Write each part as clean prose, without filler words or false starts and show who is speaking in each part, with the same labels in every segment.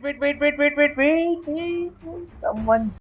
Speaker 1: Wait. Someone.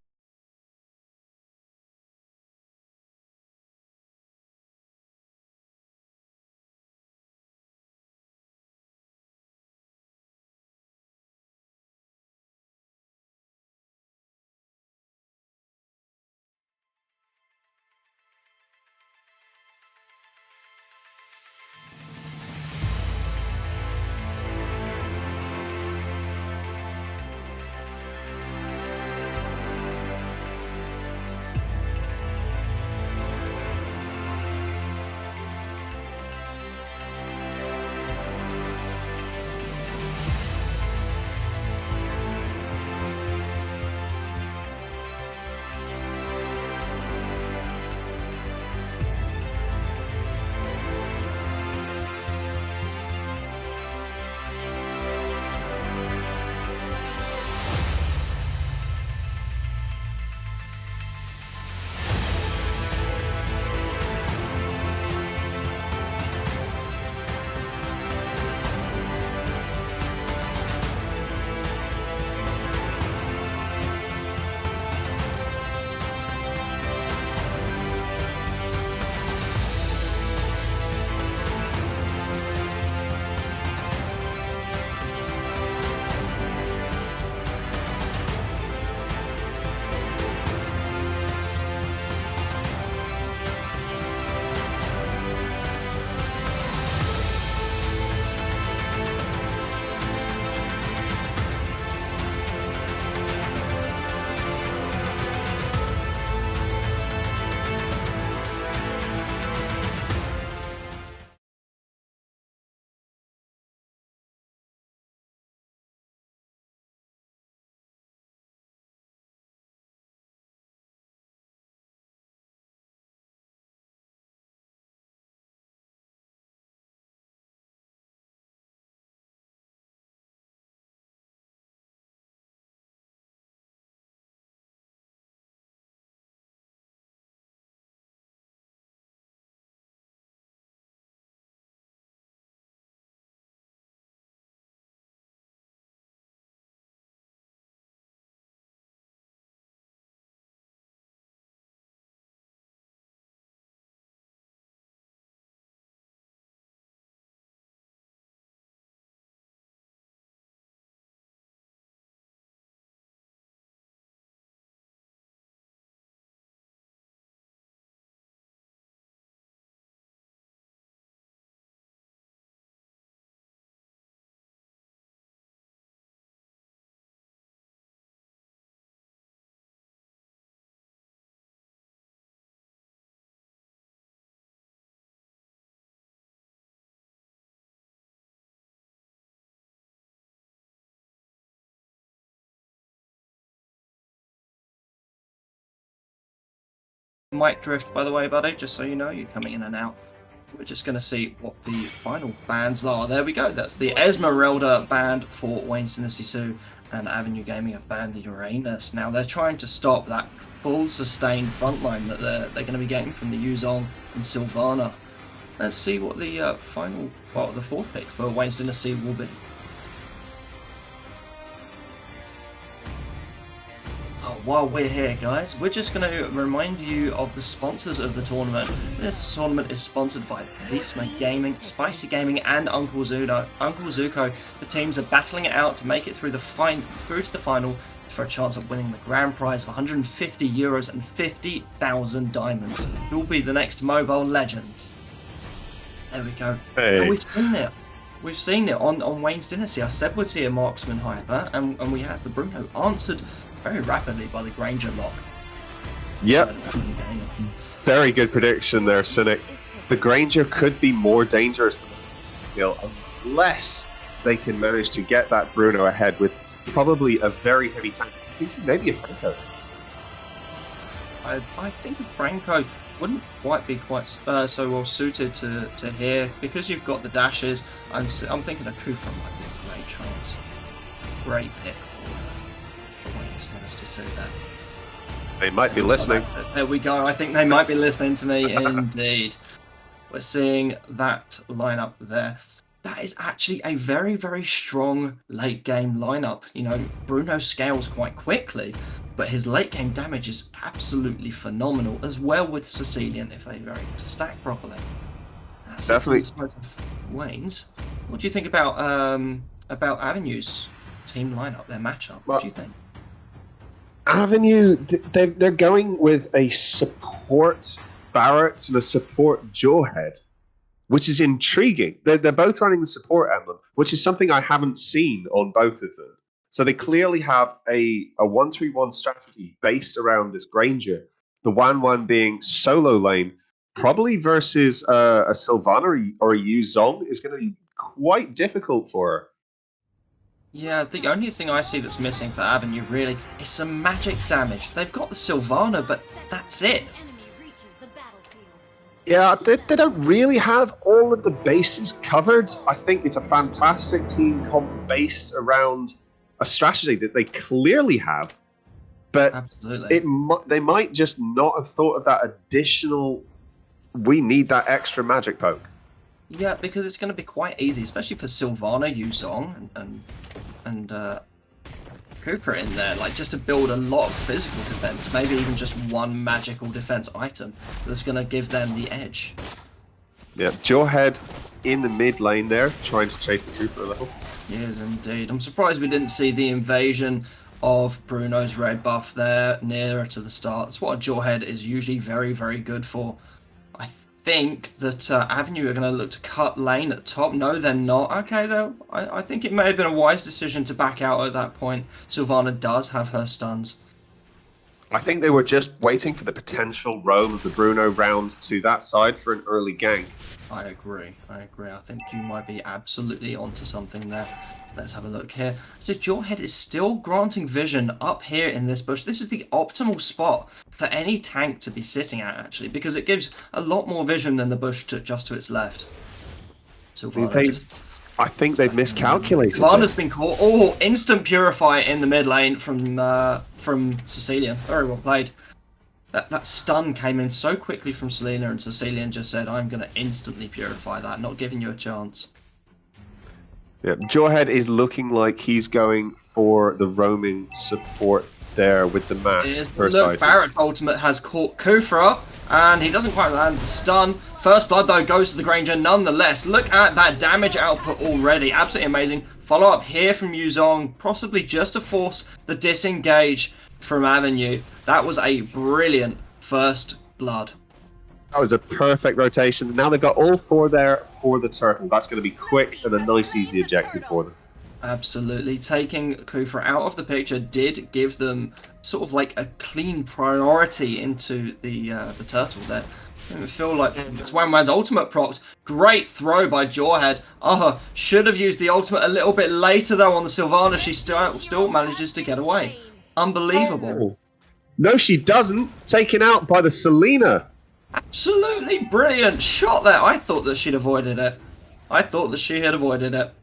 Speaker 2: Mic drift, by the way, buddy, just so you know, you're coming in and out. We're just going to see what the final bands are. There we go. That's the Esmeralda band for Wains Dynasty 2, and Avenue Gaming have banned the Uranus. Now they're trying to stop that full sustained frontline that they're going to be getting from the Yuzong and Sylvana. Let's see what the final, well, the fourth pick for Wains Dynasty will be. While we're here, guys, we're just going to remind you of the sponsors of the tournament. This tournament is sponsored by Beastmate Gaming, Spicy Gaming, and Uncle Zuko. The teams are battling it out to make it through to the final for a chance of winning the grand prize of 150 euros and 50,000 diamonds. Who will be the next mobile legends? There we go.
Speaker 3: Hey.
Speaker 2: And we've seen it. We've seen it on Wains Dynasty. I said we'd see a marksman hyper, and we had the Bruno answered very rapidly by the Granger lock.
Speaker 3: Yep. Very good prediction there, Cynic. The Granger could be more dangerous than the kill unless they can manage to get that Bruno ahead with probably a very heavy tank. Maybe a Franco.
Speaker 2: I think a Franco wouldn't quite be so well suited to here because you've got the dashes. I'm thinking a Kufra might be a great chance. Great pick. Dynasty 2 there.
Speaker 3: They might be listening.
Speaker 2: There we go. I think they might be listening to me indeed. We're seeing that lineup there. that is actually a very, very strong late game lineup. You know, Bruno scales quite quickly, but his late game damage is absolutely phenomenal, as well with Sicilian if they very stack properly. That's definitely Wains. What do you think about Avenue's team lineup, their matchup? What do you think?
Speaker 3: Avenue, they're going with a support Barrett and a support Jawhead, which is intriguing. They're both running the support emblem, which is something I haven't seen on both of them. So they clearly have a 1-3-1 strategy based around this Granger. The 1-1 being solo lane, probably versus a Sylvana or a Yu Zong is going to be quite difficult for her.
Speaker 2: Yeah, the only thing I see that's missing for Avenue really is some magic damage. They've got the Sylvana, but that's it.
Speaker 3: Yeah, they don't really have all of the bases covered. I think it's a fantastic team comp based around a strategy that they clearly have, but
Speaker 2: absolutely,
Speaker 3: they might just not have thought of that additional. We need that extra magic poke.
Speaker 2: Yeah, because it's going to be quite easy, especially for Sylvana, Yu Zong, and Cooper in there, like just to build a lot of physical defense, maybe even just one magical defense item that's going to give them the edge.
Speaker 3: Yeah, Jawhead in the mid lane there, trying to chase the Cooper a little.
Speaker 2: Yes, indeed. I'm surprised we didn't see the invasion of Bruno's red buff there nearer to the start. That's what a Jawhead is usually very, very good for. I think that Avenue are going to look to cut lane at top. No, they're not. Okay, though. I think it may have been a wise decision to back out at that point. Sylvana does have her stuns.
Speaker 3: I think they were just waiting for the potential roam of the Bruno round to that side for an early gank.
Speaker 2: I agree. I think you might be absolutely onto something there. Let's have a look here. So Jawhead is still granting vision up here in this bush. This is the optimal spot for any tank to be sitting at, actually, because it gives a lot more vision than the bush just to its left.
Speaker 3: I think they've miscalculated.
Speaker 2: Sylvana's been caught. Oh, instant purify in the mid lane from Sicilian. Very well played. That stun came in so quickly from Selena, and Sicilian just said, I'm going to instantly purify that, not giving you a chance.
Speaker 3: Yeah, Jawhead is looking like he's going for the roaming support there with the mask.
Speaker 2: Look, Barrett's ultimate has caught Kufra, and he doesn't quite land the stun. First blood, though, goes to the Granger nonetheless. Look at that damage output already. Absolutely amazing. Follow up here from Yu Zong, possibly just to force the disengage from Avenue. That was a brilliant first blood.
Speaker 3: That was a perfect rotation. Now they've got all four there for the turtle. That's going to be quick and a nice, easy objective for them.
Speaker 2: Absolutely. Taking Kufra out of the picture did give them sort of like a clean priority into the turtle there. I feel like it's Wanwan's ultimate procs. Great throw by Jawhead. Should have used the ultimate a little bit later though on the Sylvana. She still manages to get away. Unbelievable.
Speaker 3: No, she doesn't. Taken out by the Selena.
Speaker 2: Absolutely brilliant shot there. I thought that she'd avoided it. I thought that she had avoided it.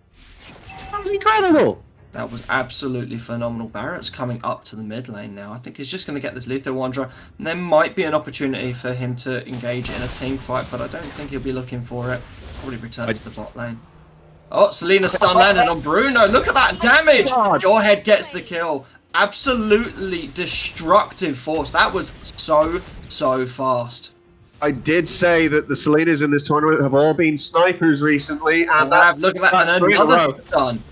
Speaker 3: That was incredible.
Speaker 2: That was absolutely phenomenal. Barrett's coming up to the mid lane now. I think he's just going to get this Luther Wanderer. And there might be an opportunity for him to engage in a team fight, but I don't think he'll be looking for it. Probably return to the bot lane. Oh, Selena stun landed on Bruno. Look at that damage. Jawhead gets the kill. Absolutely destructive force. That was so fast.
Speaker 3: I did say that the Selenas in this tournament have all been snipers recently, and
Speaker 2: look at that, and another stun.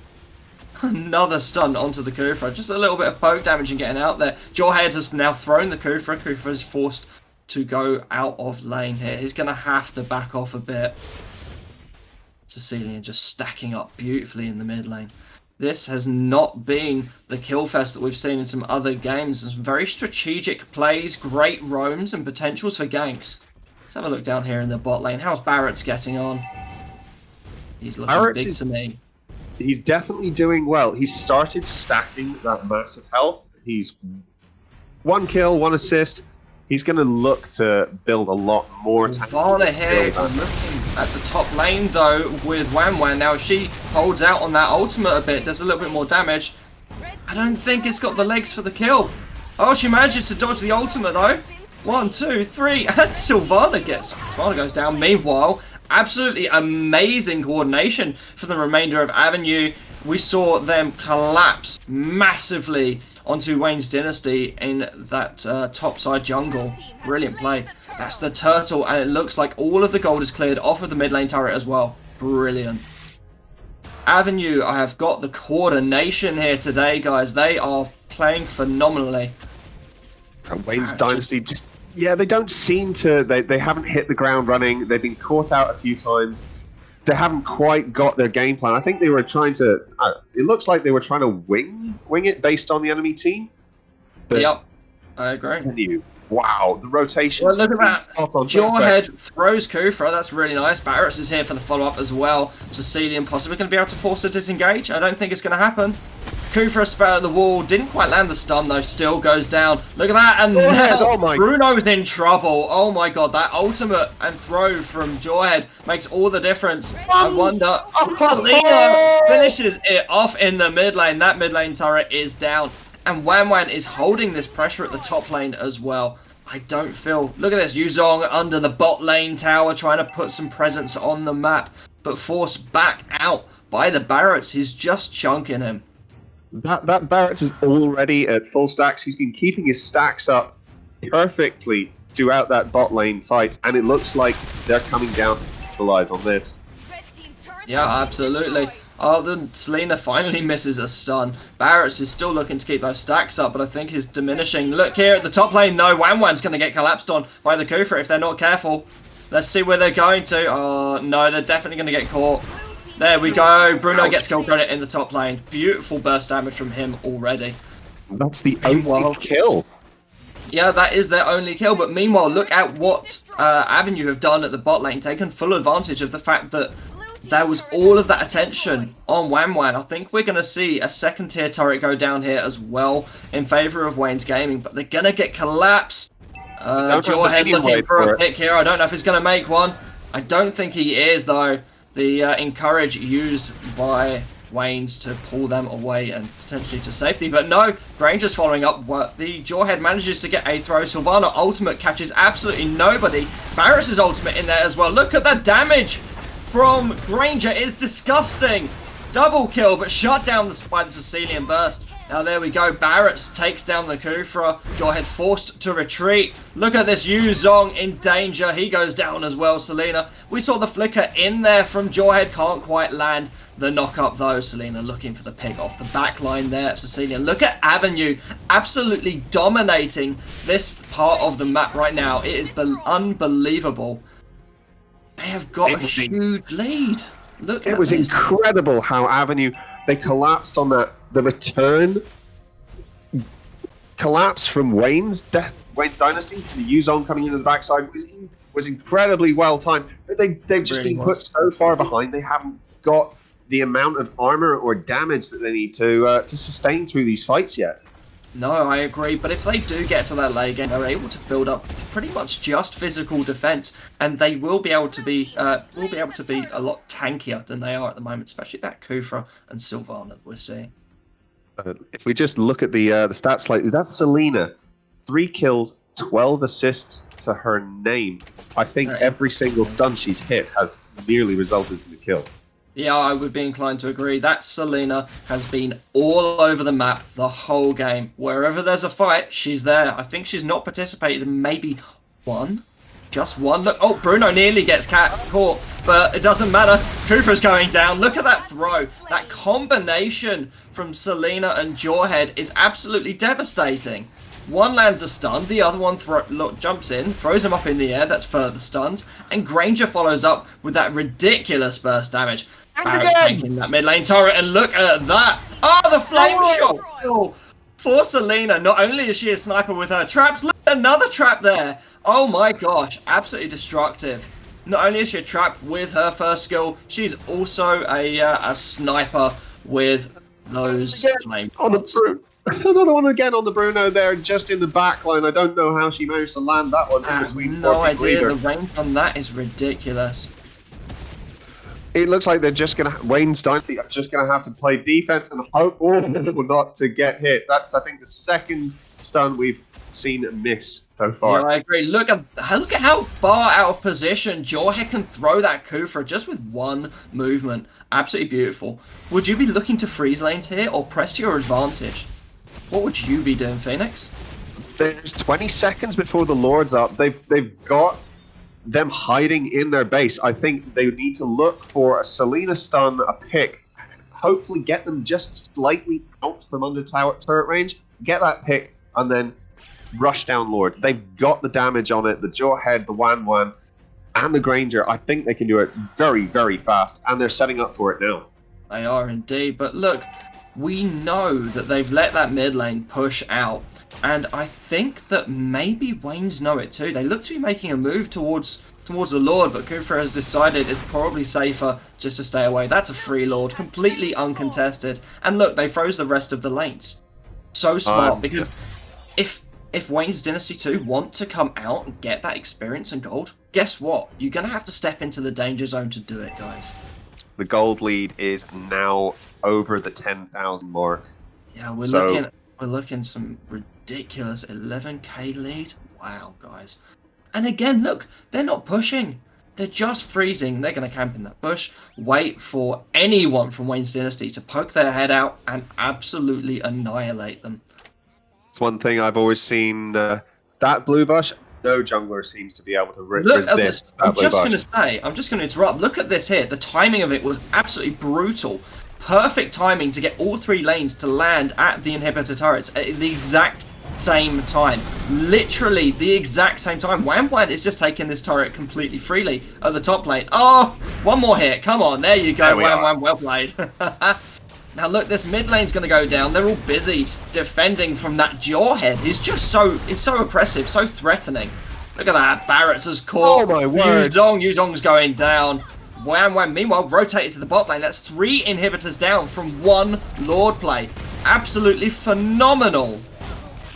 Speaker 2: Another stun onto the Kufra. Just a little bit of poke damage and getting out there. Jawhead has now thrown the Kufra. Kufra is forced to go out of lane here. He's going to have to back off a bit. Sicilian just stacking up beautifully in the mid lane. This has not been the kill fest that we've seen in some other games. Some very strategic plays, great roams, and potentials for ganks. Let's have a look down here in the bot lane. How's Barrett's getting on? He's looking big to me.
Speaker 3: He's definitely doing well. He's started stacking that massive health. He's 1 kill, 1 assist. He's going to look to build a lot more.
Speaker 2: Varna here looking at the top lane though with Wanwan. Now she holds out on that ultimate a bit, does a little bit more damage. I don't think it's got the legs for the kill. Oh, she manages to dodge the ultimate though. 1, 2, 3, and Sylvana goes down. Meanwhile, Absolutely amazing coordination for the remainder of Avenue. We saw them collapse massively onto Wains Dynasty in that topside jungle. Brilliant play. That's the turtle, and it looks like all of the gold is cleared off of the mid lane turret as well. Brilliant. Avenue, I have got the coordination here today, guys. They are playing phenomenally.
Speaker 3: And Wains Dynasty just, yeah, they don't seem to, they haven't hit the ground running. They've been caught out a few times. They haven't quite got their game plan. I think they were trying to, it looks like they were trying to wing it based on the enemy team. But
Speaker 2: yep, I agree.
Speaker 3: Avenue, wow, the rotation.
Speaker 2: Well, look at that. Jawhead throws Kufra. That's really nice. Barretts is here for the follow-up as well. Cecilian possibly going to be able to force a disengage. I don't think it's going to happen. Kufra spat at the wall. Didn't quite land the stun, though. Still goes down. Look at that. And now Bruno's in trouble. Oh, my God. That ultimate and throw from Jawhead makes all the difference. I wonder. Selena finishes it off in the mid lane. That mid lane turret is down. And Wan is holding this pressure at the top lane as well. I don't feel... Look at this. Yuzong under the bot lane tower trying to put some presence on the map. But forced back out by the Barretts. He's just chunking him.
Speaker 3: That Barretts is already at full stacks. He's been keeping his stacks up perfectly throughout that bot lane fight. And it looks like they're coming down to capitalize on this.
Speaker 2: Yeah, absolutely. Oh, then Selena finally misses a stun. Barretts is still looking to keep those stacks up, but I think he's diminishing. Look here at the top lane. No, Wan's going to get collapsed on by the Kufra if they're not careful. Let's see where they're going to. Oh, no, they're definitely going to get caught. There we go. Bruno gets kill credit in the top lane. Beautiful burst damage from him already.
Speaker 3: That's the only kill.
Speaker 2: Yeah, that is their only kill. But meanwhile, look at what Avenue have done at the bot lane. Taken full advantage of the fact that there was all of that attention on Wan. I think we're going to see a second tier turret go down here as well in favour of Wains Gaming. But they're going to get collapsed. Jawhead looking for a pick here. I don't know if he's going to make one. I don't think he is, though. The encourage used by Wains to pull them away and potentially to safety. But no, Granger's following up. The Jawhead manages to get a throw. Sylvana ultimate catches absolutely nobody. Barretts' ultimate in there as well. Look at the damage from Granger. Is disgusting. Double kill, but shut down by the Sicilian burst. Now there we go. Barretts takes down the Kufra. Jawhead forced to retreat. Look at this. Yuzong in danger. He goes down as well. Selena. We saw the flicker in there from Jawhead. Can't quite land the knock-up though. Selena looking for the pick off the back line there. Cecilia. Look at Avenue absolutely dominating this part of the map right now. It is unbelievable. They have got a huge lead. Look, it was
Speaker 3: incredible how Avenue, they collapsed on the return collapse from Wains Dynasty. The Yuzong coming into the backside was incredibly well timed. But they've just been put so far behind. They haven't got the amount of armor or damage that they need to sustain through these fights yet.
Speaker 2: No, I agree, but if they do get to that late game, they're able to build up pretty much just physical defense, and they will be able to be a lot tankier than they are at the moment, especially that Kufra and Sylvana we're seeing.
Speaker 3: If we just look at the stats slightly, that's Selena, 3 kills, 12 assists to her name. I think every single stun she's hit has nearly resulted in a kill.
Speaker 2: Yeah, I would be inclined to agree. That Selena has been all over the map the whole game. Wherever there's a fight, she's there. I think she's not participated in maybe one. Just one. Look, oh, Bruno nearly gets caught, but it doesn't matter. Kufra's going down. Look at that throw. That combination from Selena and Jawhead is absolutely devastating. One lands a stun, the other one jumps in, throws him up in the air, that's further stuns, and Granger follows up with that ridiculous burst damage. Barretts taking that mid lane turret, and look at that! Oh, the flame shot! For Selena, not only is she a sniper with her traps, look, another trap there! Oh my gosh, absolutely destructive. Not only is she a trap with her first skill, she's also a sniper with those flame shots.
Speaker 3: Another one again on the Bruno there, just in the back line. I don't know how she managed to land that one in between.
Speaker 2: No idea. The range on that is ridiculous.
Speaker 3: It looks like they're just going to... Wains Dynasty are just going to have to play defense and hope not to get hit. That's, I think, the second stun we've seen a miss so far.
Speaker 2: Yeah, I agree. Look at how far out of position Jawhead can throw that Kufra just with one movement. Absolutely beautiful. Would you be looking to freeze lanes here or press to your advantage? What would you be doing, Phoenix?
Speaker 3: There's 20 seconds before the Lord's up. They've got them hiding in their base. I think they need to look for a Selena stun, a pick, hopefully get them just slightly out from under turret range, get that pick, and then rush down Lord. They've got the damage on it, the Jawhead, the Wan, and the Granger. I think they can do it very, very fast, and they're setting up for it now.
Speaker 2: They are indeed, but look, we know that they've let that mid lane push out, and I think that maybe Wains know it too. They look to be making a move towards the Lord, but Kufra has decided it's probably safer just to stay away. That's a free Lord, completely uncontested, and look, they froze the rest of the lanes. So smart, because if Wains Dynasty 2 want to come out and get that experience and gold, guess what? You're going to have to step into the danger zone to do it, guys.
Speaker 3: The gold lead is now over the 10,000 mark.
Speaker 2: Yeah, we're looking some ridiculous 11k lead. Wow, guys. And again, look, they're not pushing. They're just freezing. They're going to camp in that bush, wait for anyone from Wains Dynasty to poke their head out and absolutely annihilate them.
Speaker 3: It's one thing I've always seen, that blue bush, no jungler seems to be able to resist that blue bush.
Speaker 2: I'm just going to interrupt. Look at this here. The timing of it was absolutely brutal. Perfect timing to get all three lanes to land at the inhibitor turrets at the exact same time. Literally the exact same time. Wan is just taking this turret completely freely at the top lane. Oh, one more hit. Come on. There you go. Wan, well played. Now look, this mid lane's going to go down. They're all busy defending from that Jawhead. It's so oppressive, so threatening. Look at that. Barrett's has caught.
Speaker 3: Oh my word.
Speaker 2: Yuzong's going down. Wan meanwhile rotated to the bot lane. That's 3 inhibitors down from 1 Lord play. Absolutely phenomenal.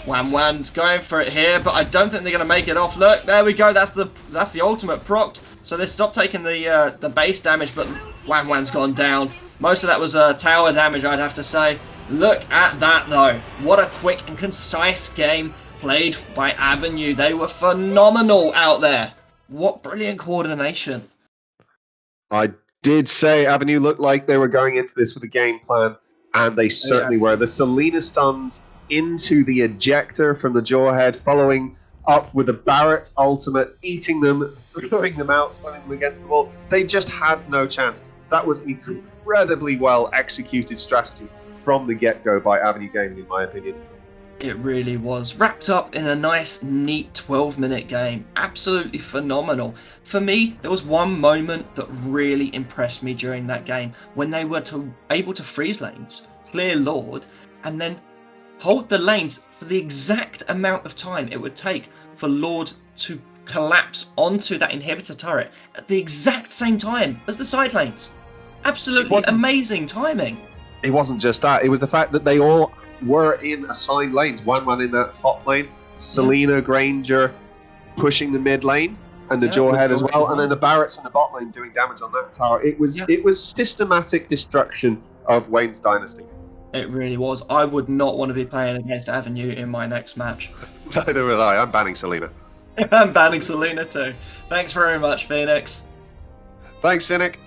Speaker 2: Wan's going for it here, but I don't think they're going to make it off. Look, there we go. That's the ultimate proc. So they stopped taking the base damage, but Wan's gone down. Most of that was tower damage, I'd have to say. Look at that, though. What a quick and concise game played by Avenue. They were phenomenal out there. What brilliant coordination.
Speaker 3: I did say Avenue looked like they were going into this with a game plan, and they certainly were. The Selena stuns into the ejector from the Jawhead, following up with the Barret ultimate, eating them, throwing them out, slamming them against the wall. They just had no chance. That was an incredibly well executed strategy from the get-go by Avenue Gaming, in my opinion.
Speaker 2: It really was. Wrapped up in a nice, neat 12-minute game. Absolutely phenomenal. For me, there was one moment that really impressed me during that game, when they were able to freeze lanes, clear Lord, and then hold the lanes for the exact amount of time it would take for Lord to collapse onto that inhibitor turret at the exact same time as the side lanes. Absolutely amazing timing.
Speaker 3: It wasn't just that. It was the fact that they all were in assigned lanes. One in that top lane, Selena, Granger pushing the mid lane, and the Jawhead as well, and then the Barretts in the bot lane doing damage on that tower. It was systematic destruction of Wains Dynasty.
Speaker 2: It really was. I would not want to be playing against Avenue in my next match.
Speaker 3: Neither will I. I'm banning Selena.
Speaker 2: I'm banning Selena too. Thanks very much, Phoenix.
Speaker 3: Thanks, Cynic.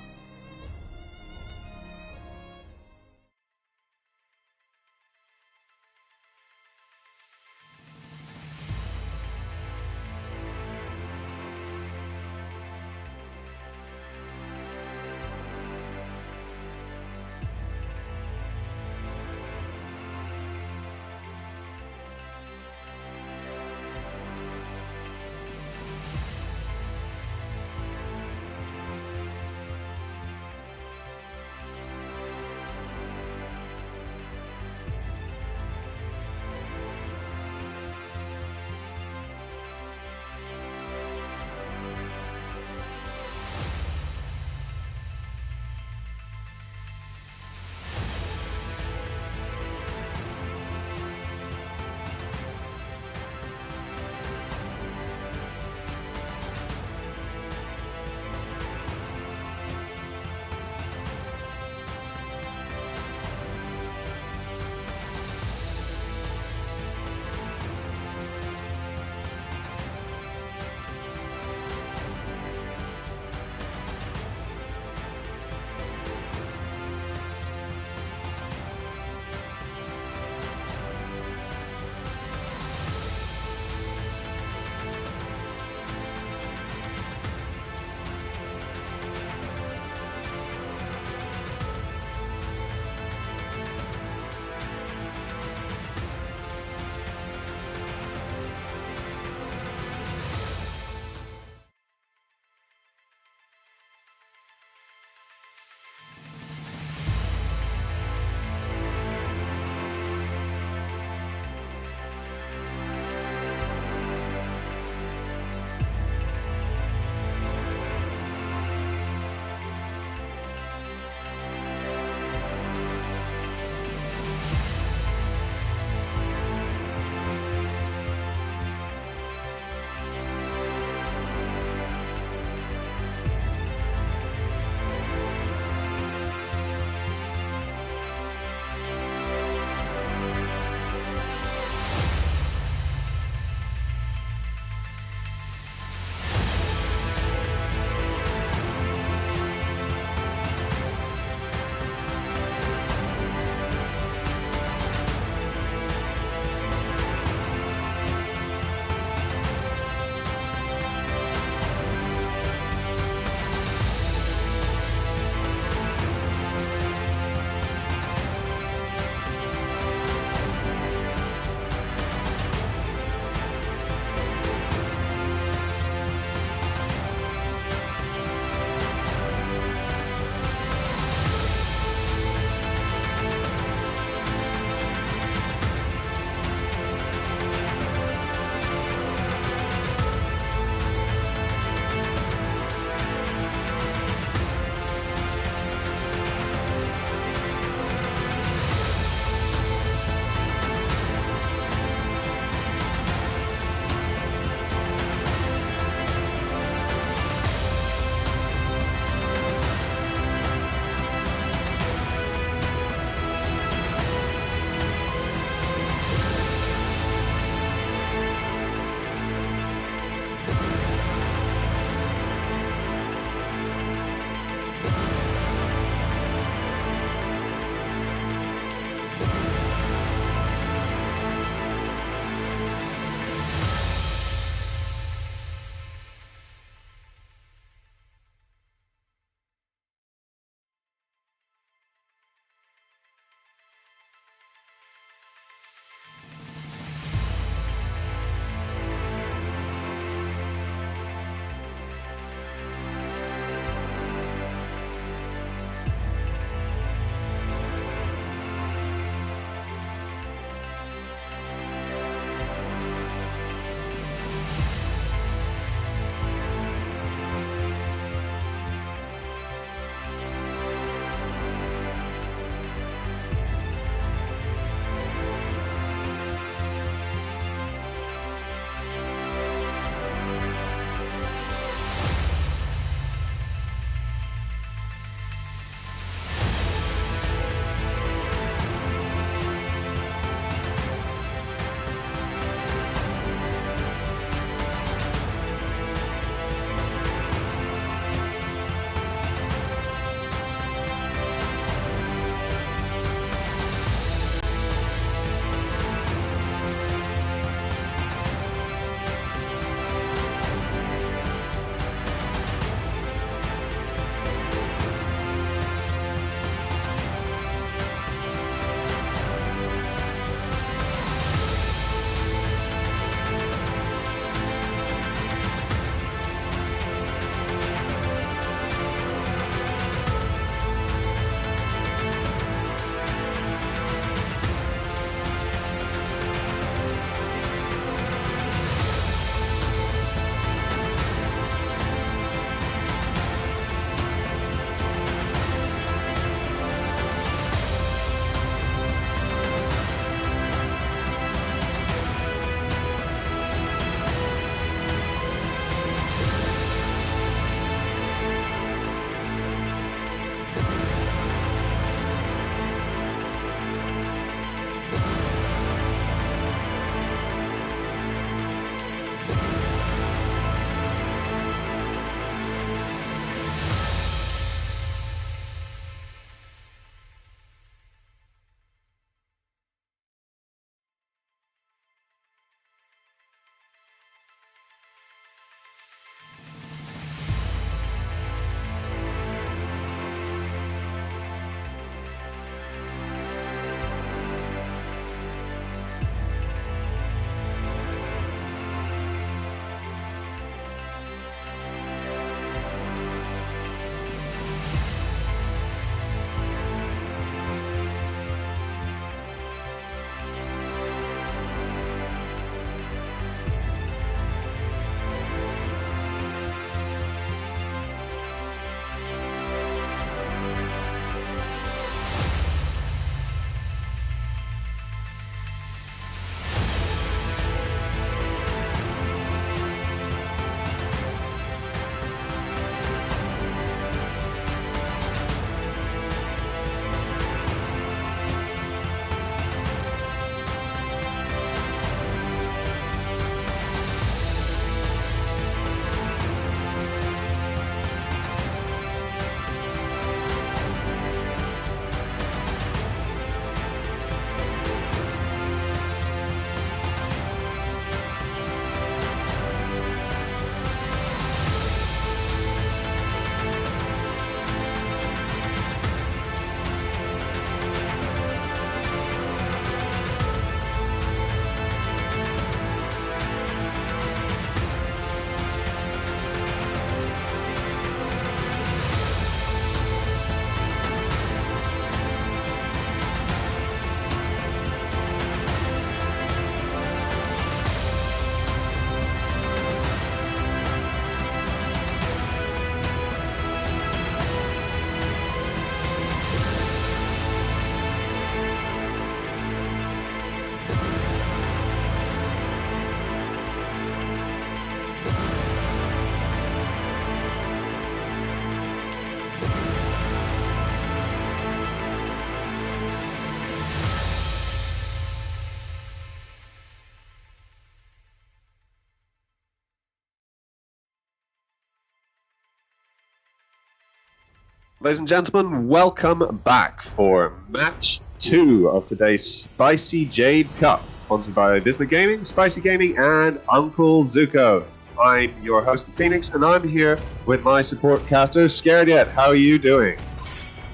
Speaker 3: Ladies and gentlemen, welcome back for match 2 of today's Spicy Jade Cup, sponsored by Bismuth Gaming, Spicy Gaming, and Uncle Zuko. I'm your host, Phoenix, and I'm here with my support caster, Scared Yet. How are you doing?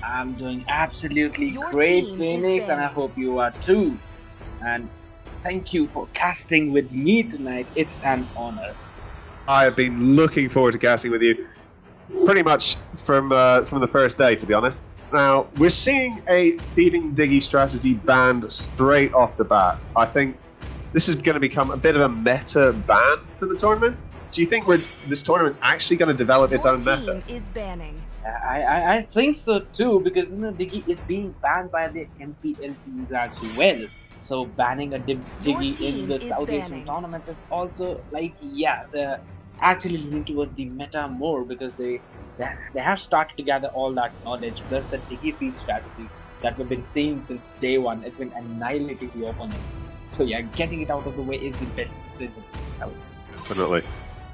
Speaker 4: I'm doing absolutely great, Phoenix, and I hope you are too. And thank you for casting with me tonight. It's an honor.
Speaker 3: I have been looking forward to casting with you pretty much from the first day, to be honest. Now, we're seeing a feeding diggy strategy banned straight off the bat. I think this is going to become a bit of a meta ban for the tournament. Do you think this tournament's actually going to develop its own meta?
Speaker 5: Is banning.
Speaker 4: I think so too, because Diggy is being banned by the MPL teams as well. So banning a Diggy in the South Asian tournaments is also like, yeah, they're actually leaning towards the meta more, because they have started to gather all that knowledge, plus the Diggy feed strategy that we've been seeing since day one. It's been annihilating the opponent. So yeah, getting it out of the way is the best decision, I would say.
Speaker 3: Definitely.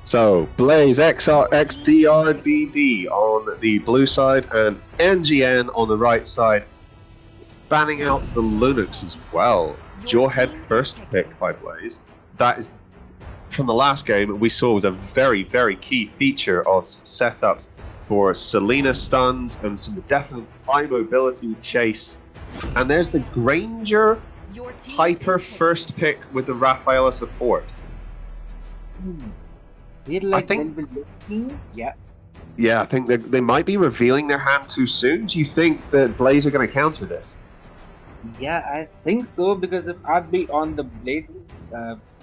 Speaker 3: So, Blaze x DRBD on the blue side and NGN on the right side, banning out the Lunux as well. Jawhead first pick by Blaze. That is, from the last game, we saw was a very, very key feature of some setups for Selena stuns and some definite high mobility chase. And there's the Granger Hyper first pick with the Rafaela support.
Speaker 4: I
Speaker 3: think,
Speaker 4: yeah.
Speaker 3: Yeah, I think they might be revealing their hand too soon. Do you think that Blaze are going to counter this?
Speaker 4: Yeah, I think so, because if I'd be on the Blaze,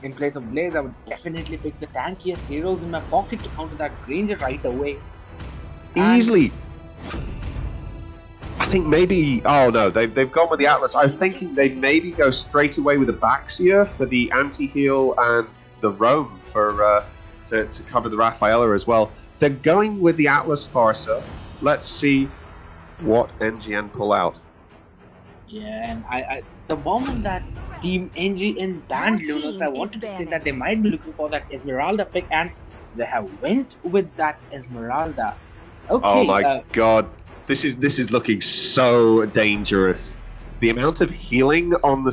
Speaker 4: in place of Blaze, I would definitely pick the tankiest heroes in my pocket to counter that Granger right away.
Speaker 3: Easily. I think maybe... Oh no, they've gone with the Atlas. I was thinking they'd maybe go straight away with Abaxia for the anti-heal and the Roam for... To cover the Rafaela as well. They're going with the Atlas Farsa. Let's see what NGN pull out.
Speaker 4: Yeah, and I the moment that Team NGN banned Lunas, I wanted to say that they might be looking for that Esmeralda pick, and they have went with that Esmeralda. Okay.
Speaker 3: Oh my god, this is looking so dangerous. The amount of healing on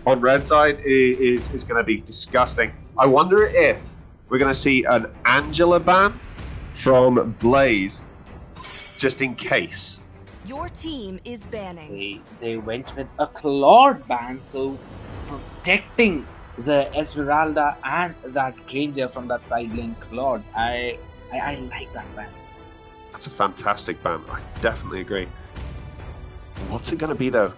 Speaker 3: red side is going to be disgusting. I wonder if we're going to see an Angela ban from Blaze, just in case.
Speaker 5: Your team is banning.
Speaker 4: They went with a Claude ban, so protecting the Esmeralda and that Granger from that side lane Claude. I like that ban.
Speaker 3: That's a fantastic ban. I definitely agree. What's it going to be though?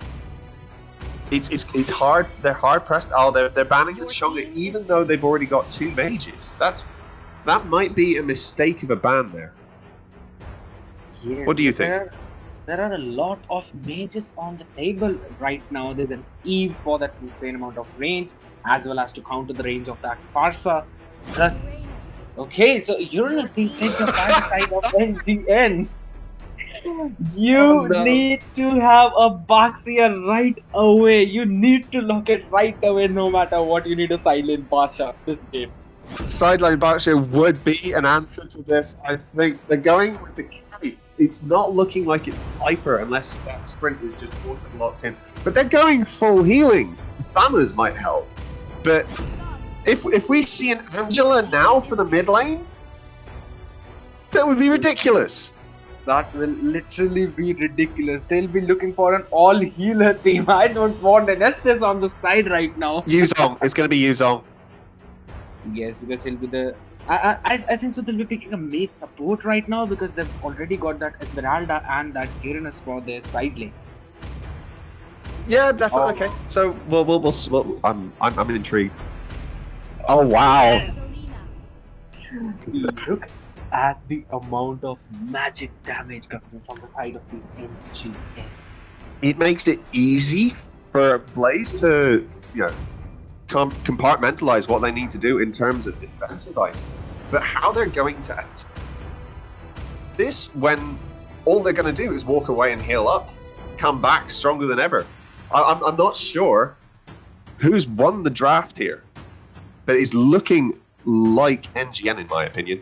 Speaker 3: It's hard. They're hard pressed. Oh, they're banning the Shonga, even though they've already got 2 mages. That might be a mistake of a ban there.
Speaker 4: Yes,
Speaker 3: what do you think?
Speaker 4: There are a lot of mages on the table right now. There's an Eve for that insane amount of range, as well as to counter the range of that Farsa. Plus, okay, so Uranus being taken by the side of NGN. You need to have a Baxia right away. You need to lock it right away, no matter what. You need a silent Basha this game.
Speaker 3: Sideline Baxia would be an answer to this. I think they're going with the carry. It's not looking like it's Hyper unless that sprint is just auto locked in. But they're going full healing. Thammers might help. But if we see an Angela now for the mid lane, that would be ridiculous.
Speaker 4: That will literally be ridiculous. They'll be looking for an all-healer team. I don't want an Estes on the side right now.
Speaker 3: Yuzong. It's going to be Yuzong.
Speaker 4: Yes, because he'll be the... I think so they'll be picking a mage support right now, because they've already got that Esmeralda and that Uranus for their side lanes.
Speaker 3: Yeah, definitely. Okay. So we'll I'm intrigued. Oh wow.
Speaker 4: Look at the amount of magic damage coming from the side of the MGN.
Speaker 3: It makes it easy for Blaze to, compartmentalize what they need to do in terms of defensive items. But how they're going to attack this when all they're going to do is walk away and heal up, come back stronger than ever. I'm not sure who's won the draft here, but it's looking like NGN in my opinion.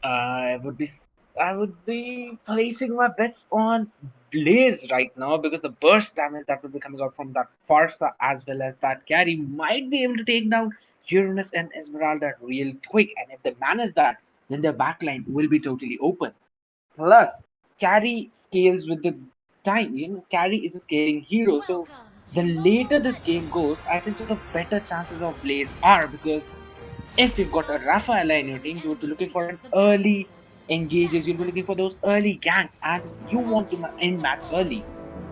Speaker 4: It would be I would be placing my bets on Blaze right now because the burst damage that will be coming out from that Farsa as well as that carry might be able to take down Uranus and Esmeralda real quick. And if they manage that, then their backline will be totally open. Plus, carry scales with the time. Carry is a scaling hero. So the later this game goes, I think so the better chances of Blaze are because if you've got a Rafaela in your team, you would be looking for an early engages, you'll be looking for those early ganks, and you want to end match early.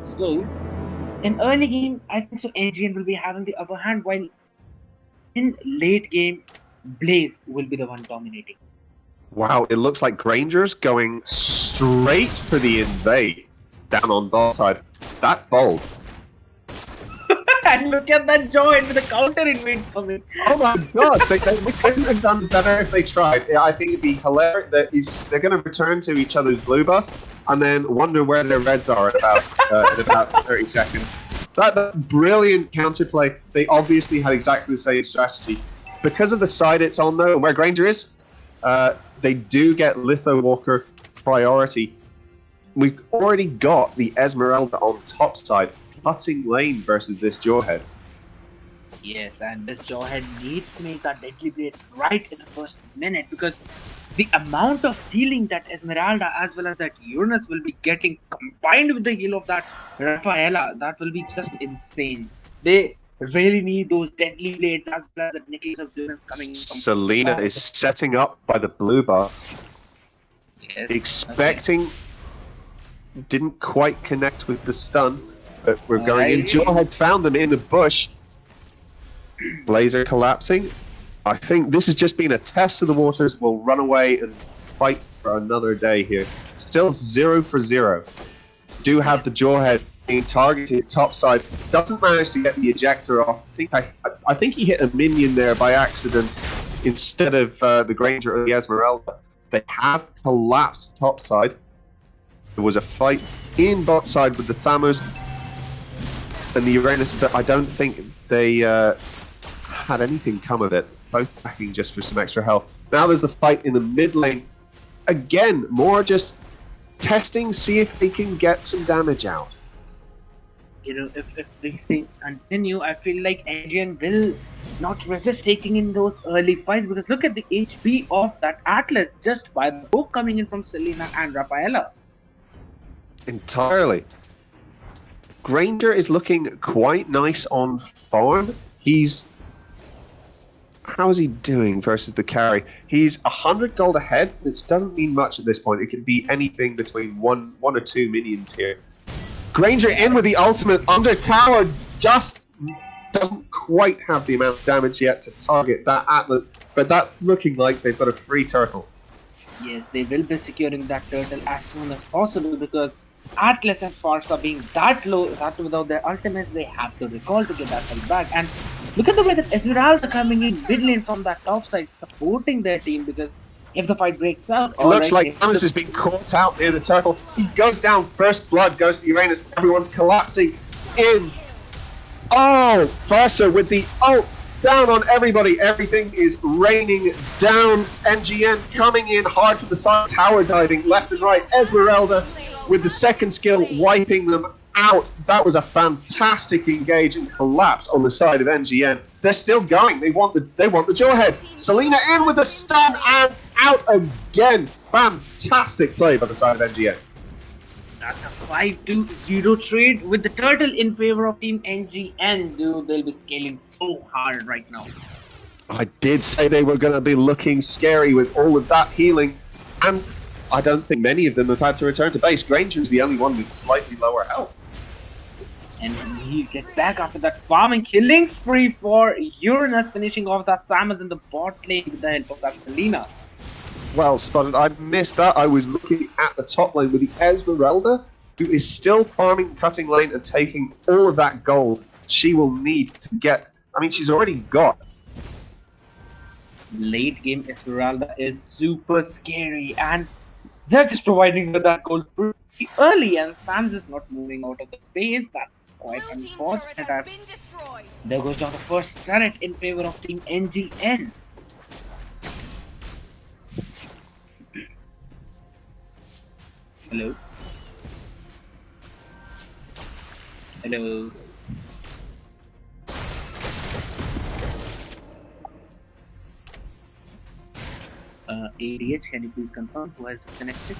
Speaker 4: So, in early game, I think so NGN will be having the upper hand, while in late game, Blaze will be the one dominating.
Speaker 3: Wow, it looks like Granger's going straight for the invade down on bot side. That's bold.
Speaker 4: And look at that joint with the counter invade coming.
Speaker 3: Oh my gosh, they couldn't have done better if they tried. Yeah, I think it'd be hilarious that they're going to return to each other's blue buffs and then wonder where their reds are in about 30 seconds. That's brilliant counterplay. They obviously had exactly the same strategy. Because of the side it's on though, and where Granger is, they do get Litho Walker priority. We've already got the Esmeralda on top side, cutting lane versus this Jawhead.
Speaker 4: Yes, and this Jawhead needs to make that deadly blade right in the first minute because the amount of healing that Esmeralda as well as that Uranus will be getting combined with the heal of that Rafaela, that will be just insane. They really need those deadly blades as well as the necklace of Uranus coming from.
Speaker 3: Selena is setting up by the blue buff.
Speaker 4: Yes,
Speaker 3: expecting, didn't quite connect with the stun, but we're going in. Jawhead found them in the bush. Blazer collapsing. I think this has just been a test of the waters. We'll run away and fight for another day here. Still 0 for 0. Do have the Jawhead being targeted topside. Doesn't manage to get the ejector off. I think he hit a minion there by accident instead of the Granger or the Esmeralda. They have collapsed topside. There was a fight in bot side with the Thammers and the Uranus, but I don't think they had anything come of it. Both backing just for some extra health. Now there's a fight in the mid lane. Again, more just testing, see if they can get some damage out.
Speaker 4: If these things continue, I feel like NGN will not resist taking in those early fights because look at the HP of that Atlas just by the book coming in from Selena and Rafaela.
Speaker 3: Entirely. Granger is looking quite nice on farm. How is he doing versus the carry? He's 100 gold ahead, which doesn't mean much at this point. It could be anything between one or two minions here. Granger in with the ultimate under tower, just doesn't quite have the amount of damage yet to target that Atlas, but that's looking like they've got a free turtle.
Speaker 4: Yes, they will be securing that turtle as soon as possible because Atlas and Farsa being that low, that without their ultimates, they have to recall to get that hell back. And look at the way that Esmeralda coming in mid lane from that top side, supporting their team because if the fight breaks out,
Speaker 3: it looks like Thomas has been caught out near the turtle. He goes down, first blood goes to Uranus. Everyone's collapsing in. Oh, Farsa with the ult down on everybody. Everything is raining down. NGN coming in hard from the side, tower diving left and right. Esmeralda with the second skill wiping them out. That was a fantastic engage and collapse on the side of NGN. They're still going. They want the Jawhead. Selena in with the stun and out again. Fantastic play by the side of NGN.
Speaker 4: That's a 5-2-0 trade with the turtle in favor of Team NGN. Dude, they'll be scaling so hard right now.
Speaker 3: I did say they were going to be looking scary with all of that healing, and I don't think many of them have had to return to base. Granger is the only one with slightly lower health.
Speaker 4: And he gets back after that farming killing spree for Uranus, finishing off that Thammers in the bot lane with the help of that Selena.
Speaker 3: Well spotted. I missed that. I was looking at the top lane with the Esmeralda, who is still farming cutting lane and taking all of that gold she will need to get. I mean, she's already got.
Speaker 4: Late game Esmeralda is super scary, and they're just providing her that gold pretty early, and Sam's is not moving out of the base. That's quite unfortunate. There goes down the first turret in favor of Team NGN. Hello. Hello. ADH, can you please confirm who has disconnected?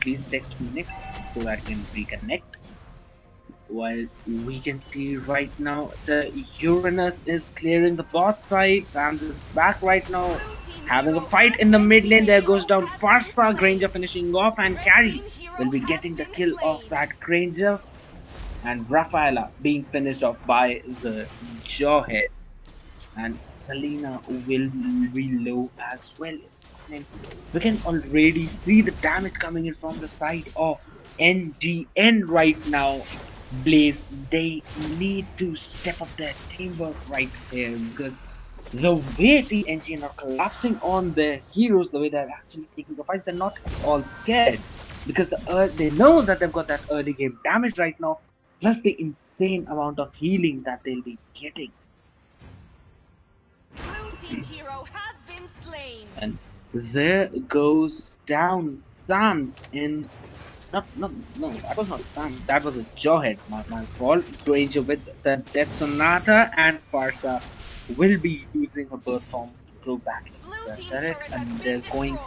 Speaker 4: Please text me next so that I can reconnect. While we can see right now, the Uranus is clearing the bot side. Rams is back right now, having a fight in the mid lane. There goes down Farsa, Granger finishing off, and Carry will be getting the kill of that Granger. And Rafaela being finished off by the Jawhead. And Selena will be low as well. And we can already see the damage coming in from the side of NGN right now. Blaze, they need to step up their teamwork right there, because the way the NGN are collapsing on their heroes, the way they're actually taking the fights, they're not all scared, because they know that they've got that early game damage right now, plus the insane amount of healing that they'll be getting.
Speaker 5: Blue team hero has been slain.
Speaker 4: And there goes down Sam's in no, that was not Sam, that was a Jawhead, my fault. Granger with the Death Sonata, and Farsa will be using her birth form to go back into the turret, and they're going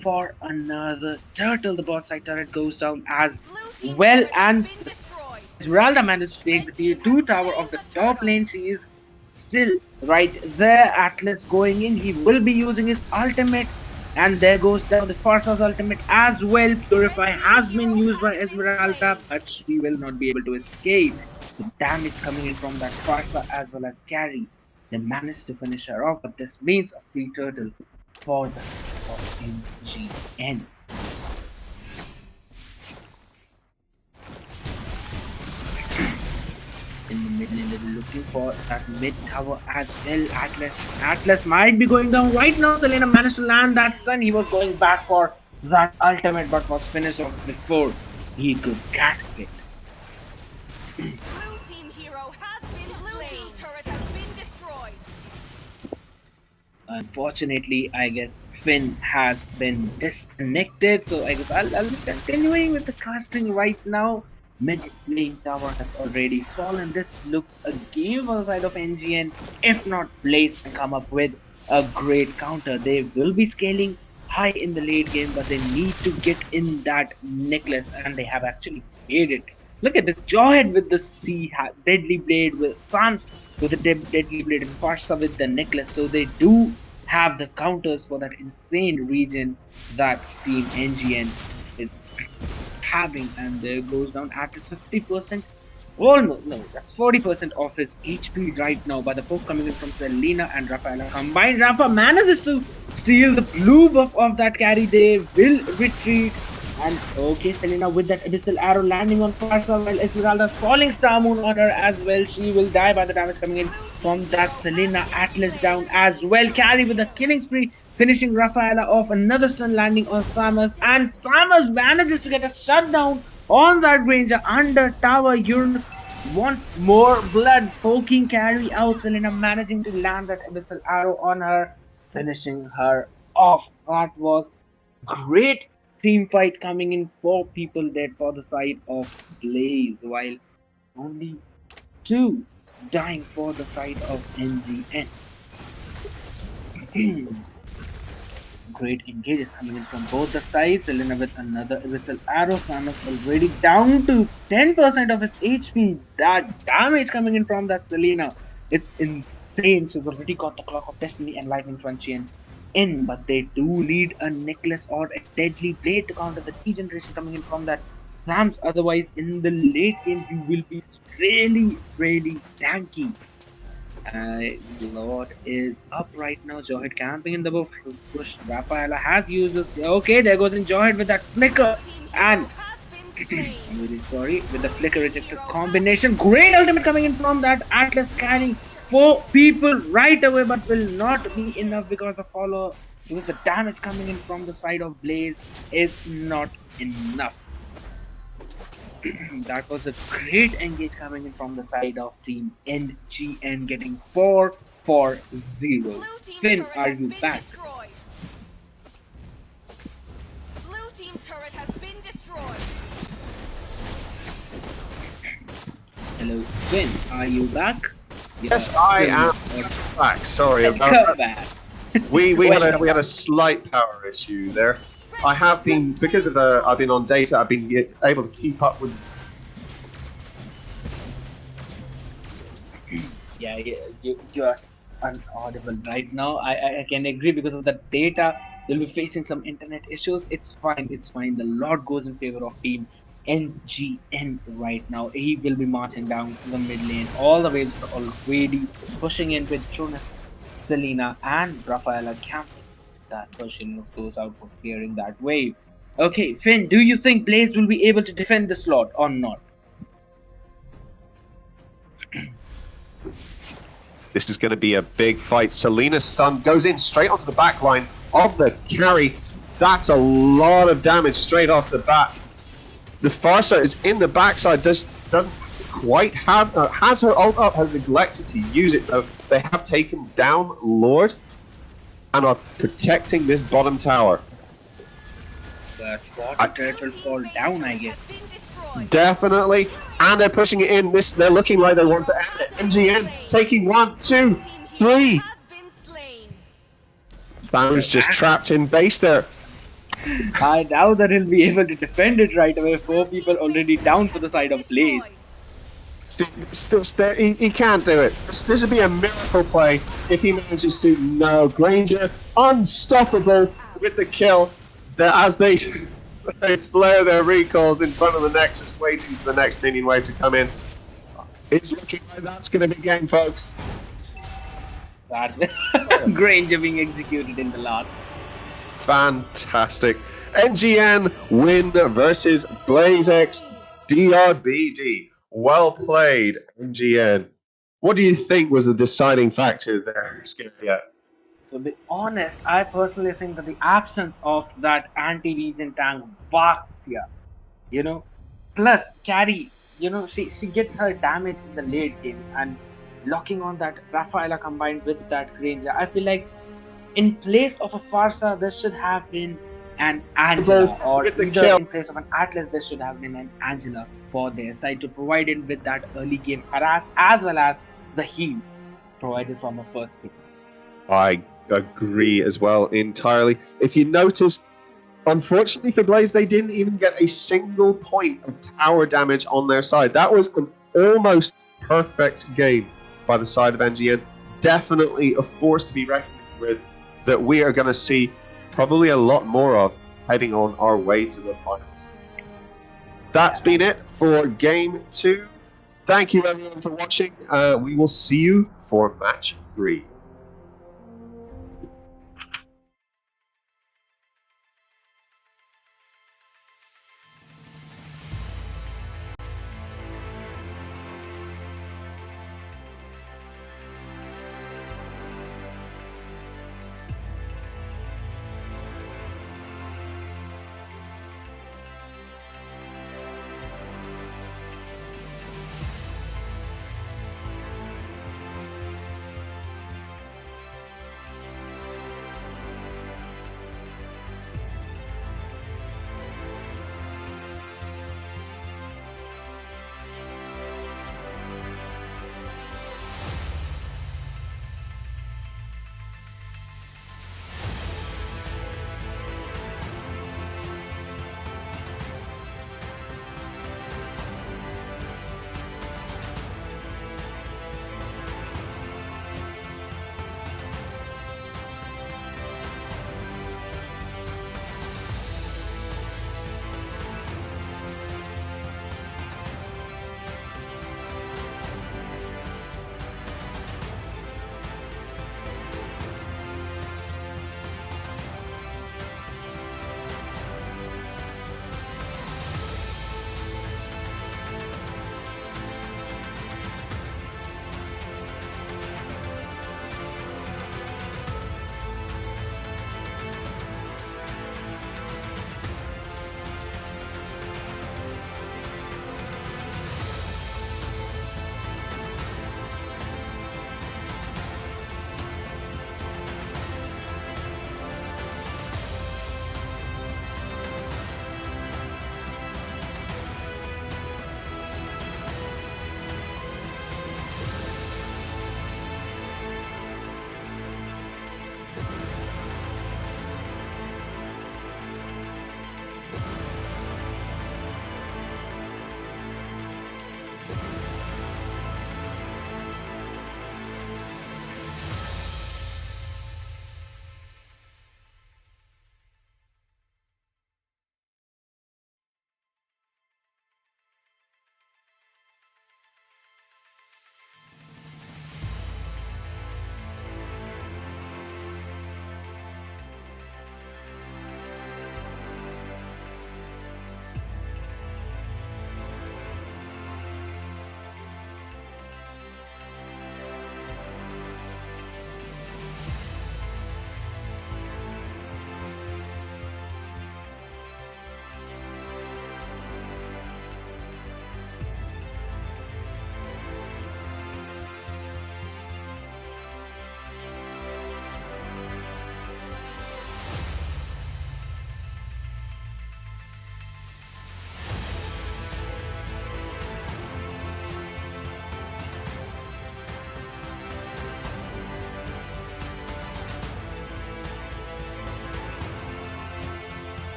Speaker 4: for another turtle. The bot side turret goes down as well, and Esmeralda managed to take the tier 2 tower of the top lane. She is still right there. Atlas going in, he will be using his ultimate. And there goes down the Farsa's ultimate as well. Purify has been used by Esmeralda, but she will not be able to escape. The damage coming in from that Farsa as well as Carry. They managed to finish her off, but this means a free turtle for the MGN. In the mid lane, they're looking for that mid tower as well. Atlas might be going down right now. Selena managed to land that stun. He was going back for that ultimate, but was finished off before he could catch it.
Speaker 5: Blue team hero has been slain. Blue team turret has been destroyed.
Speaker 4: Unfortunately, I guess Finn has been disconnected, so I guess I'll be continuing with the casting right now. Mid lane tower has already fallen. This looks a game on the side of NGN. If not, Blaze can come up with a great counter. They will be scaling high in the late game, but they need to get in that necklace, and they have actually made it. Look at the Jawhead with the deadly blade, with Sans with the deadly blade, and Farsa with the necklace. So they do have the counters for that insane region that Team NGN is having. And there goes down at his 50%, almost, no, that's 40% of his HP right now by the poke coming in from Selena and Rafaela combined. Rafa manages to steal the blue buff of that carry. They will retreat, and okay, Selena with that abyssal arrow landing on Farsa, while Esmeralda's falling star moon on her as well. She will die by the damage coming in from that Selena. Atlas down as well. Carry with a killing spree, finishing Rafaela off. Another stun landing on Samus, and Samus manages to get a shutdown on that Granger under tower. Uranus wants more blood, poking Carry out. Selena managing to land that abyssal arrow on her, finishing her off. That was great team fight coming in. 4 people dead for the side of Blaze, while only 2 dying for the side of NGN. Great engages coming in from both the sides. Selena with another abyssal arrow. Samus already down to 10% of its HP. That damage coming in from that Selena, it's insane. She's already got the Clock of Destiny and Lightning Truncheon in, but they do need a necklace or a deadly blade to counter the regeneration coming in from that Sams. Otherwise, in the late game, you will be really tanky. Lord is up right now. Jawhead camping in the buff. Push. Rafaela has used this. Okay, there goes in Jawhead with that flicker. And I'm really sorry. With the flicker rejected combination. Great ultimate coming in from that Atlas, carrying 4 people right away, but will not be enough because the follow, because the damage coming in from the side of Blaze is not enough. That was a great engage coming in from the side of Team NGN, getting 4 4-0.
Speaker 5: Blue team
Speaker 4: Finn,
Speaker 5: turret
Speaker 4: are
Speaker 5: has
Speaker 4: you
Speaker 5: been
Speaker 4: back?
Speaker 5: destroyed. Blue team turret has been destroyed.
Speaker 4: Hello, Finn, are you back?
Speaker 3: Yes, I am back. Sorry about
Speaker 4: Come
Speaker 3: that.
Speaker 4: back.
Speaker 3: We had a slight power issue there. I have been, because of I've been on data, I've been able to keep up with.
Speaker 4: Yeah, you are unaudible right now. I can agree because of the data. You'll be facing some internet issues. It's fine. It's fine. The lot goes in favor of team NGN right now. He will be marching down to the mid lane. All the waves are already pushing in with Jonas, Selena, and Rafaela camping. That Persian goes out for clearing that wave. Okay, Finn, do you think Blaze will be able to defend the slot or not?
Speaker 3: This is going to be a big fight. Selena's stun goes in straight onto the back line of the carry. That's a lot of damage straight off the bat. The Farsa is in the backside, doesn't quite have, has her ult up, has neglected to use it though. They have taken down Lord and are protecting this bottom tower.
Speaker 4: But bottom turret will fall down, I guess.
Speaker 3: Definitely, and they're pushing it in. They're looking like they want to end it. MGN taking 1, 2, 3. Baron's just trapped in base there.
Speaker 4: I doubt that he'll be able to defend it right away. 4 people already down for the side of Blaze.
Speaker 3: Still, he can't do it. This would be a miracle play if he manages to. No, Granger unstoppable with the kill. As they flare their recalls in front of the Nexus, waiting for the next minion wave to come in. It's looking like that's going to be game, folks.
Speaker 4: That Granger being executed in the last.
Speaker 3: Fantastic. NGN win versus BlazeX DRBD. Well played, NGN. What do you think was the deciding factor there, Scary?
Speaker 4: To be honest, I personally think that the absence of that anti-regen tank bugs here, plus carry, she gets her damage in the late game, and locking on that Rafaela combined with that Granger, I feel like in place of a Farsa, there should have been an Angela, or either in place of an Atlas, there should have been an Angela for their side to provide it with that early game harass as well as the heal provided from a first kill.
Speaker 3: I agree as well entirely. If you notice, unfortunately for Blaze, they didn't even get a single point of tower damage on their side. That was an almost perfect game by the side of NGN. Definitely a force to be reckoned with that we are going to see probably a lot more of heading on our way to the finals. That's been it for Game 2. Thank you everyone for watching. We will see you for Match 3.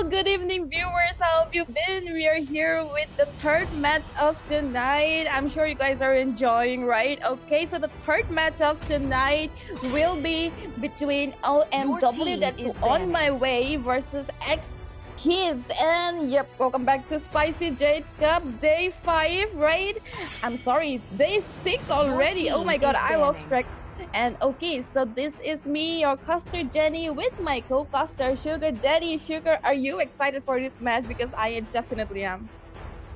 Speaker 1: good evening, viewers. How have you been? We are here with the third match of tonight. I'm sure you guys are enjoying, right? Okay, so the third match of tonight will be between OMW, that's On My Way, versus xHEaTez. And yep, welcome back to Spicy Jade Cup Day 5, right? I'm sorry, it's Day 6 already. Oh my god, I lost track. And okay, so this is me, your caster Jenny, with my co-caster Sugar Daddy. Sugar, are you excited for this match? Because I definitely am.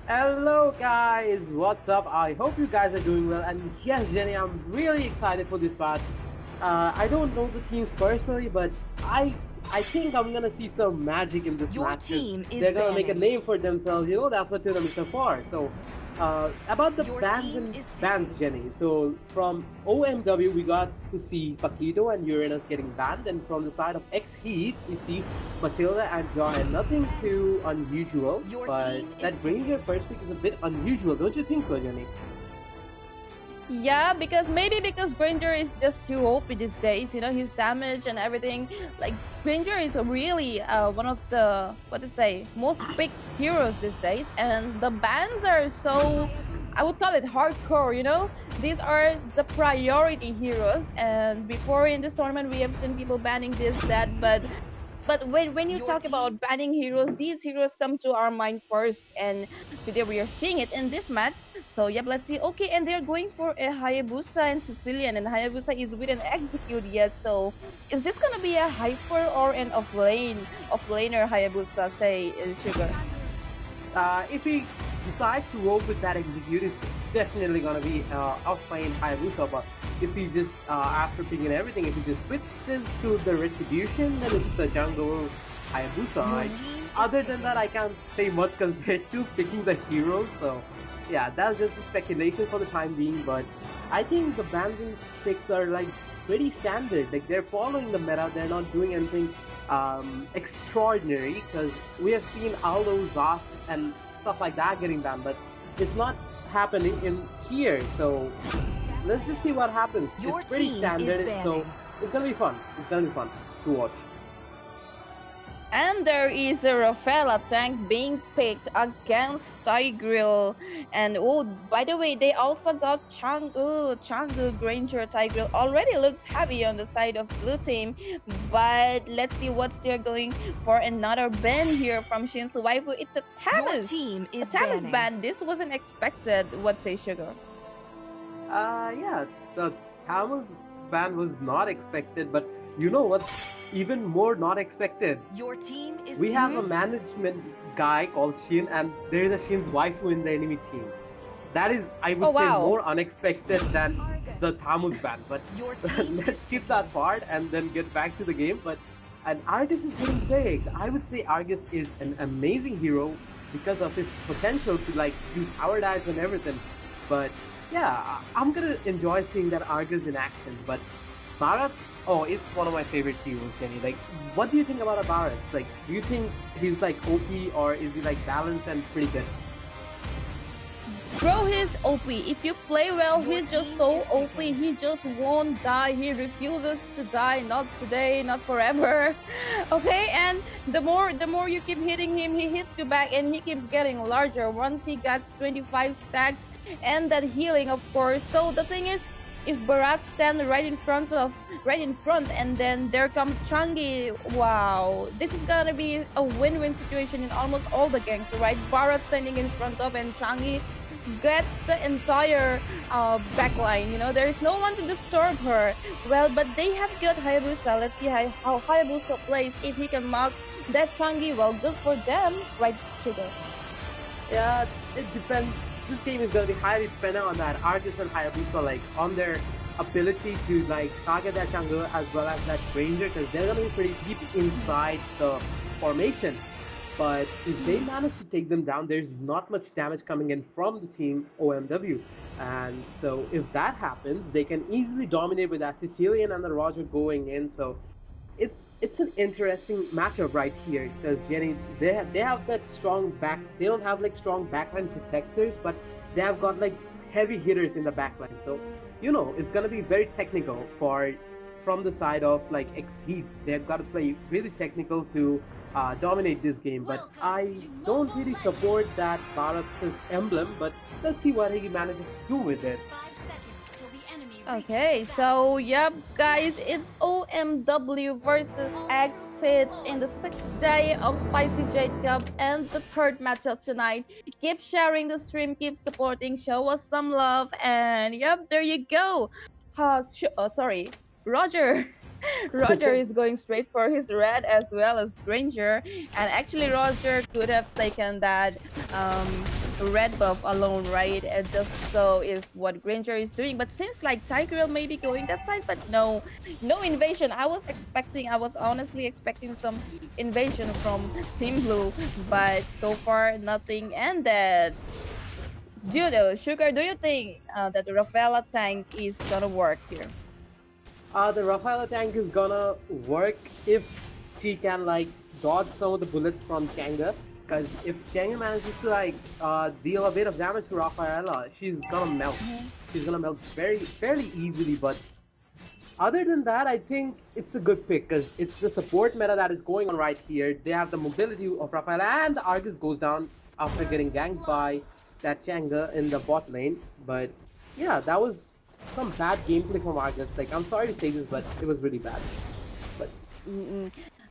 Speaker 4: Hello guys, what's up? I hope you guys are doing well. And yes, Jenny, I'm really excited for this match. I don't know the team personally, but I think I'm gonna see some magic in this match. They're gonna make a name for themselves. You know, that's what tournaments are for. So about the bans, Jenny. So from OMW, we got to see Paquito and Uranus getting banned, and from the side of xHEaTez, we see Matilda and Johan. Nothing too unusual, but that Granger first pick is a bit unusual, don't you think so, Jenny?
Speaker 1: Yeah, because Granger is just too OP these days. You know, his damage and everything. Like, Granger is really one of the, most picked heroes these days. And the bans are so, I would call it hardcore, you know? These are the priority heroes. And before in this tournament, we have seen people banning this, that, but when you talk about banning heroes, these heroes come to our mind first, and today we are seeing it in this match. So yep, let's see. Okay, and they're going for a Hayabusa and Sicilian, and Hayabusa is with an execute yet. So is this gonna be a hyper or an offlaner Hayabusa, say Sugar?
Speaker 4: If he decides to roll with that execute, it's definitely gonna be offlane Hayabusa. But if he just after picking everything, if he just switches to the retribution, then it's a jungle Hayabusa, right? Other than that, I can't say much because they're still picking the heroes. So yeah, that's just a speculation for the time being. But I think the bans and picks are like pretty standard. Like, they're following the meta. They're not doing anything extraordinary, because we have seen Aldo, Zost, and stuff like that getting banned, but it's not happening in here. So let's just see what happens. It's pretty standard, so it's gonna be fun. It's gonna be fun to watch.
Speaker 1: And there is a Rafaela tank being picked against Tigreal. And oh, by the way, they also got Changu Granger. Tigreal already looks heavy on the side of blue team. But let's see what's they're going for. Another ban here from Shinsu Waifu. It's a Tamas. A Tamas ban. This wasn't expected. What say Sugar?
Speaker 4: Yeah, the Tamas ban was not expected, but you know what's even more not expected? We have a management guy called Shin, and there is a Shin's waifu in the enemy teams. That is, I would say, more unexpected than the Tamus ban. But let's skip that part and then get back to the game. But and Argus is getting big. I would say Argus is an amazing hero because of his potential to like do tower dives and everything. But yeah, I'm gonna enjoy seeing that Argus in action. But Bharat, oh, it's one of my favorite heroes, Kenny. Like, what do you think about a Bharat? Like, do you think he's like OP, or is he like balanced and pretty good?
Speaker 1: Bro, he's OP. If you play well, he's just so OP. He just won't die. He refuses to die. Not today, not forever. Okay, and the more you keep hitting him, he hits you back, and he keeps getting larger. Once he gets 25 stacks, and that healing, of course. So the thing is, if Bharat stand right in front, and then there comes Changi, wow, this is gonna be a win-win situation in almost all the ganks, right? Bharat standing in front of, and Changi gets the entire backline. You know, there is no one to disturb her. Well, but they have got Hayabusa. Let's see how Hayabusa plays. If he can mark that Changi, well, good for them, right, Sugar?
Speaker 4: Yeah, it depends. This game is going to be highly dependent on that Argus and Hayabusa, like on their ability to like target that jungle as well as that Ranger, because they're going to be pretty deep inside the formation. But if they manage to take them down, there's not much damage coming in from the team OMW. And so if that happens, they can easily dominate with that Sicilian and the Roger going in. So it's an interesting matchup right here, because Jenny, they have that strong back. They don't have like strong backline protectors, but they have got like heavy hitters in the backline. So you know it's gonna be very technical for
Speaker 6: from the side of like xHEaTez. They've got to play really technical to dominate this game. But I don't really support that Bharat's emblem. But let's see what he manages to do with it.
Speaker 5: 5 seconds till the enemy
Speaker 1: Okay,
Speaker 5: reaches
Speaker 1: so yep, guys, it's OMW versus xHEaTez in the 6th day of Spicy Jade Cup and the 3rd matchup tonight. Keep sharing the stream, keep supporting, show us some love, and yep, there you go. Sorry, Roger. Roger is going straight for his red as well as Granger, and actually Roger could have taken that red buff alone, right? And just so is what Granger is doing, but seems like Tigreal may be going that side, but no invasion. I was honestly expecting some invasion from Team Blue, but so far nothing. And that Judo Sugar, do you think that the Rafaela tank is gonna work here?
Speaker 6: The Rafaela tank is gonna work if she can like dodge some of the bullets from Kanga. Because if Kanga manages to like deal a bit of damage to Rafaela, she's gonna melt. She's gonna melt fairly easily. But other than that, I think it's a good pick because it's the support meta that is going on right here. They have the mobility of Rafaela, and the Argus goes down after getting ganked by that Changa in the bot lane. But yeah, that was some bad gameplay from Argus. Like, I'm sorry to say this, but it was really bad. But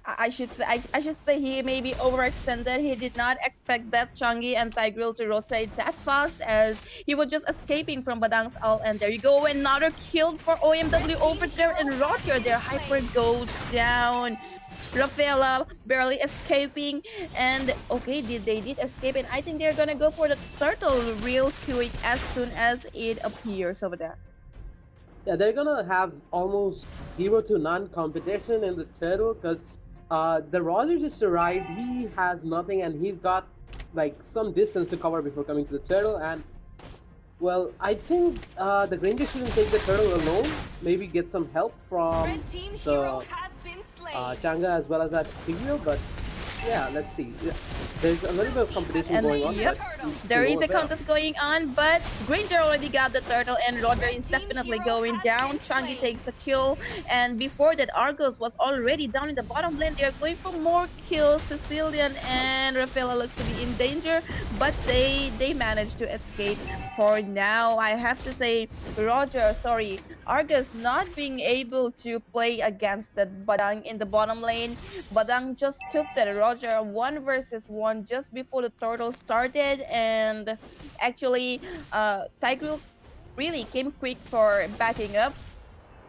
Speaker 1: I should say he maybe overextended. He did not expect that Changi and Tigreal to rotate that fast, as he was just escaping from Badang's ult. And there you go, another kill for OMW over there, and Roger, their hyper goes down. Rafaela barely escaping, and okay, they did escape, and I think they're gonna go for the turtle real quick as soon as it appears over there.
Speaker 6: yeah, they're gonna have almost 0 to none competition in the turtle because the Roger just arrived. He has nothing, and he's got like some distance to cover before coming to the turtle. And well, I think the Granger shouldn't take the turtle alone. Maybe get some help from
Speaker 5: Red team hero
Speaker 6: the
Speaker 5: has been slain.
Speaker 6: Changa as well as that Tigreal. But yeah, let's see. Yeah, there's a little bit of competition
Speaker 1: And
Speaker 6: going on.
Speaker 1: yep,
Speaker 6: but
Speaker 1: there is a
Speaker 6: avail.
Speaker 1: contest going on, but Granger already got the turtle, and Roger is definitely going down. Changi takes a kill, and before that, Argus was already down in the bottom lane. They're going for more kills. Sicilian and Rafaela looks to be in danger, but they managed to escape for now. I have to say, Argus not being able to play against that Badang in the bottom lane. Badang just took that Roger 1 versus 1 just before the turtle started, and actually Tigreal really came quick for backing up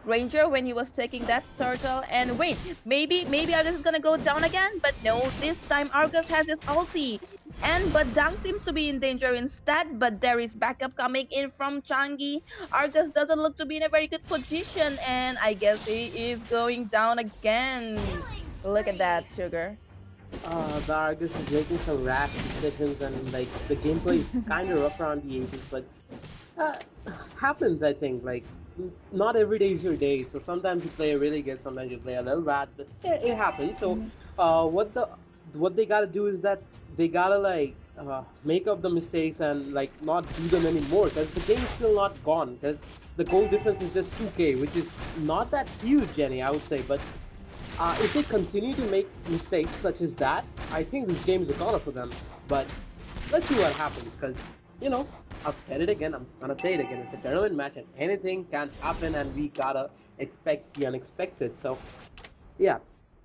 Speaker 1: Ranger when he was taking that turtle. And wait, maybe Argus is gonna go down again, but no, this time Argus has his ulti, and Badang seems to be in danger instead, but there is backup coming in from Changi. Argus doesn't look to be in a very good position, and I guess he is going down again. Look at that, Sugar.
Speaker 6: The Argus is making some rash decisions, and like the gameplay is kind of rough around the edges, but happens. I think like not every day is your day. So sometimes you play really good, sometimes you play a little bad, but yeah, it happens. So what they gotta do is that they gotta like make up the mistakes and like not do them anymore, because the game is still not gone. Because the goal difference is just 2K, which is not that huge, Jenny, I would say, but. If they continue to make mistakes such as that, I think this game is a goner for them. But let's see what happens, because, you know, I've said it again, I'm just gonna say it again, it's a tournament match and anything can happen, and we gotta expect the unexpected. So, yeah.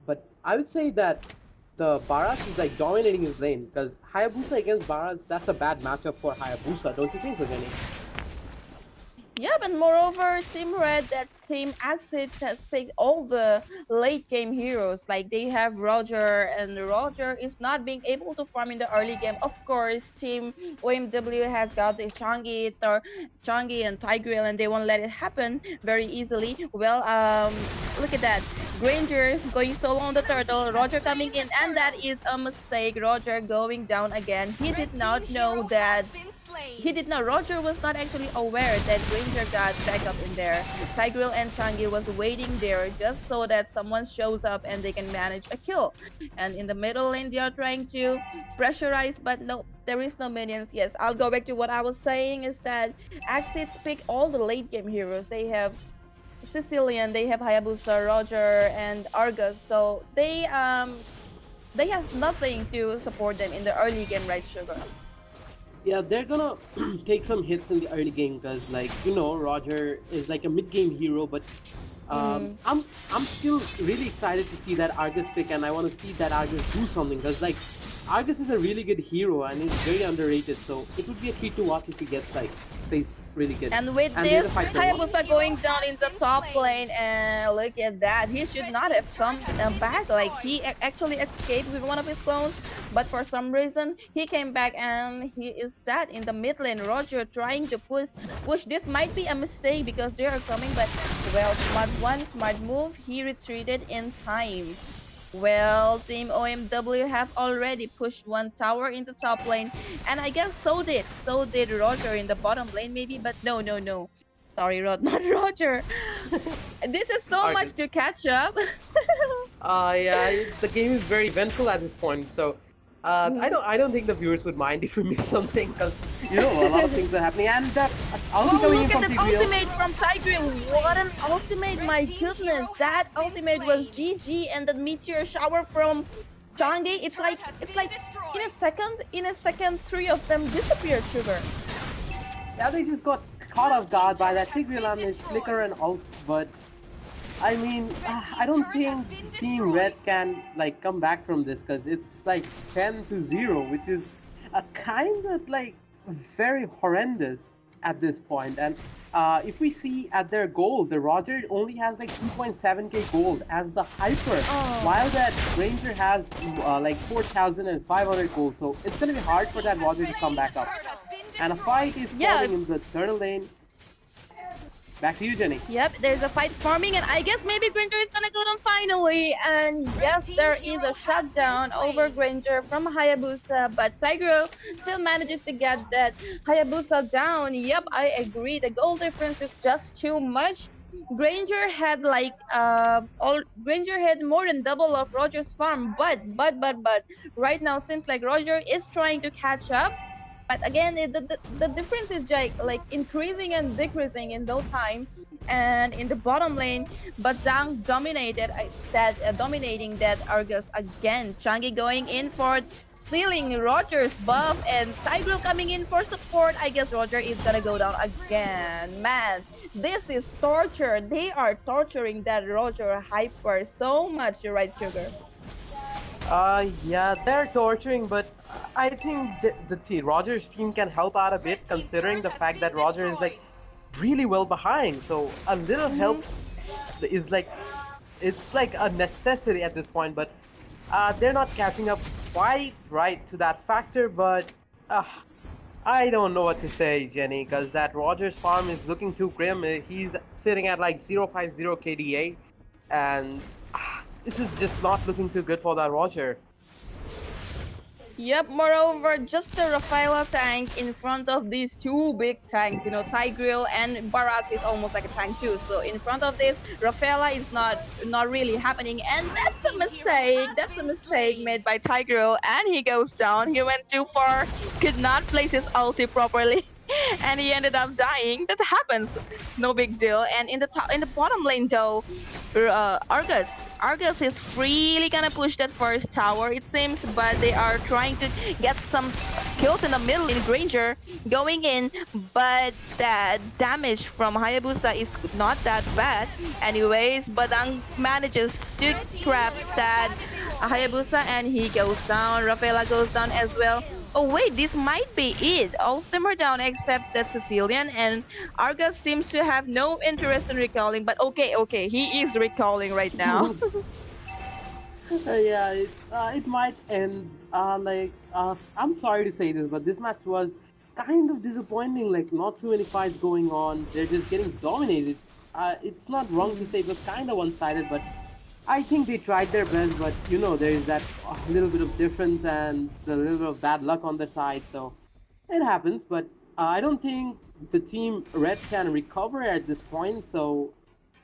Speaker 6: But I would say that the Baras is like dominating his lane, because Hayabusa against Baras, that's a bad matchup for Hayabusa, don't you think so, Jenny?
Speaker 1: Yep, and moreover, Team Red, that's Team xHEaTez, has picked all the late game heroes. Like they have Roger, and Roger is not being able to farm in the early game. Of course, Team OMW has got the Changi and Tigreal, and they won't let it happen very easily. Well, look at that. Granger going solo on the turtle, Roger coming in, and that is a mistake. Roger going down again. He did not know that. Roger was not actually aware that Granger got back up in there. Tigreal and Changi was waiting there just so that someone shows up and they can manage a kill. And in the middle lane, they are trying to pressurize, but no, there is no minions. Yes, I'll go back to what I was saying, is that xHEaTez pick all the late game heroes. They have Sicilian, they have Hayabusa, Roger, and Argus, so they have nothing to support them in the early game, right, Sugar?
Speaker 6: Yeah, they're gonna take some hits in the early game because, like, Roger is like a mid-game hero, but I'm still really excited to see that Argus pick, and I want to see that Argus do something because, like, Argus is a really good hero and he's very underrated, so it would be a treat to watch if he gets like plays really good.
Speaker 1: And with this, Hayabusa going down in the top lane, and look at that. He should not have come back. Like, he actually escaped with one of his clones, but for some reason, he came back and he is dead in the mid lane. Roger trying to push. This might be a mistake because they are coming, but, well, smart move. He retreated in time. Well, Team OMW have already pushed one tower in the top lane, and I guess so did Roger in the bottom lane maybe, but no. Sorry, Rod, not Roger. This is so much to catch up.
Speaker 6: Yeah, the game is very eventful at this point, so I don't think the viewers would mind if we miss something because a lot of things are happening. And
Speaker 1: look at that ultimate from Tigreal! What an ultimate! My goodness, that ultimate was GG, and the meteor shower from Changi. It's like in a second, three of them disappeared. Sugar.
Speaker 6: Yeah, they just got caught off guard by that Tigreal and his flicker and ult, but. I mean, I don't think Team Red can like come back from this because it's like 10-0, which is a kind of like very horrendous at this point. And if we see at their gold, the Roger only has like 2.7k gold as the hyper, while that Ranger has like 4,500 gold. So it's gonna be hard for that Roger to come back up. And a fight is falling in the turtle lane. Back to you, Jenny.
Speaker 1: Yep, there's a fight forming, and I guess maybe Granger is gonna go down finally. And yes, there is a shutdown over Granger from Hayabusa, but Tigreal still manages to get that Hayabusa down. Yep, I agree. The goal difference is just too much. Granger had like Granger had more than double of Roger's farm, but right now seems like Roger is trying to catch up. But again, the difference is like increasing and decreasing in no time. And in the bottom lane, but Zhang dominated dominating that Argus again. Changi going in for sealing Roger's buff, and Tigreal coming in for support. I guess Roger is gonna go down again. Man, this is torture. They are torturing that Roger hyper so much, right, Sugar?
Speaker 6: Yeah, they're torturing, but I think the Roger's team can help out a bit, considering the fact that Roger is like really well behind. So a little help is like, it's like a necessity at this point. But they're not catching up quite right to that factor. But I don't know what to say, Jenny, because that Roger's farm is looking too grim. He's sitting at like 0.0 KDA, and this is just not looking too good for that Roger.
Speaker 1: Yep, moreover, just a Rafaela tank in front of these two big tanks, Tigreal and Barats is almost like a tank too. So in front of this, Rafaela is not really happening, and that's a mistake. That's a mistake made by Tigreal, and he goes down. He went too far, could not place his ulti properly. And he ended up dying. That happens, no big deal. And in the bottom lane though, Argus is really gonna push that first tower, it seems, but they are trying to get some kills in the middle. In Granger going in, but that damage from Hayabusa is not that bad. Anyways, Badang manages to trap that Hayabusa, and he goes down. Rafaela goes down as well. Oh wait, this might be it. All of them are down except that Sicilian, and Argus seems to have no interest in recalling, but okay, he is recalling right now.
Speaker 6: Yeah, it might end I'm sorry to say this, but this match was kind of disappointing. Like, not too many fights going on. They're just getting dominated. It's not wrong to say it was kind of one-sided, but I think they tried their best, but there is that little bit of difference and a little bit of bad luck on their side, so it happens. But I don't think the team Red can recover at this point, so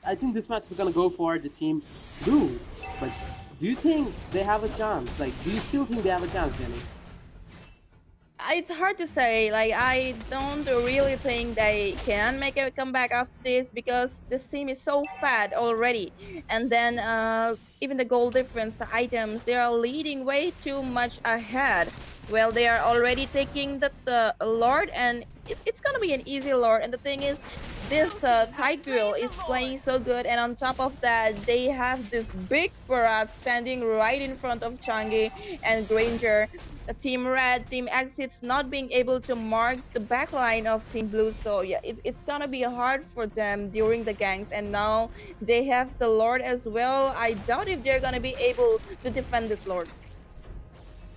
Speaker 6: I think this match is gonna go for the team Blue. But do you think they have a chance? Like, do you still think they have a chance, Jenny?
Speaker 1: It's hard to say. Like, I don't really think they can make a comeback after this because this team is so fat already. And then even the goal difference, the items, they are leading way too much ahead. Well, they are already taking the Lord, and it's gonna be an easy Lord. And the thing is, this Tigreal is playing so good, and on top of that, they have this big Barrage standing right in front of Changi and Granger. Team Red, Team xHEaTez not being able to mark the backline of Team Blue. So yeah, it's gonna be hard for them during the ganks. And now they have the Lord as well. I doubt if they're gonna be able to defend this Lord.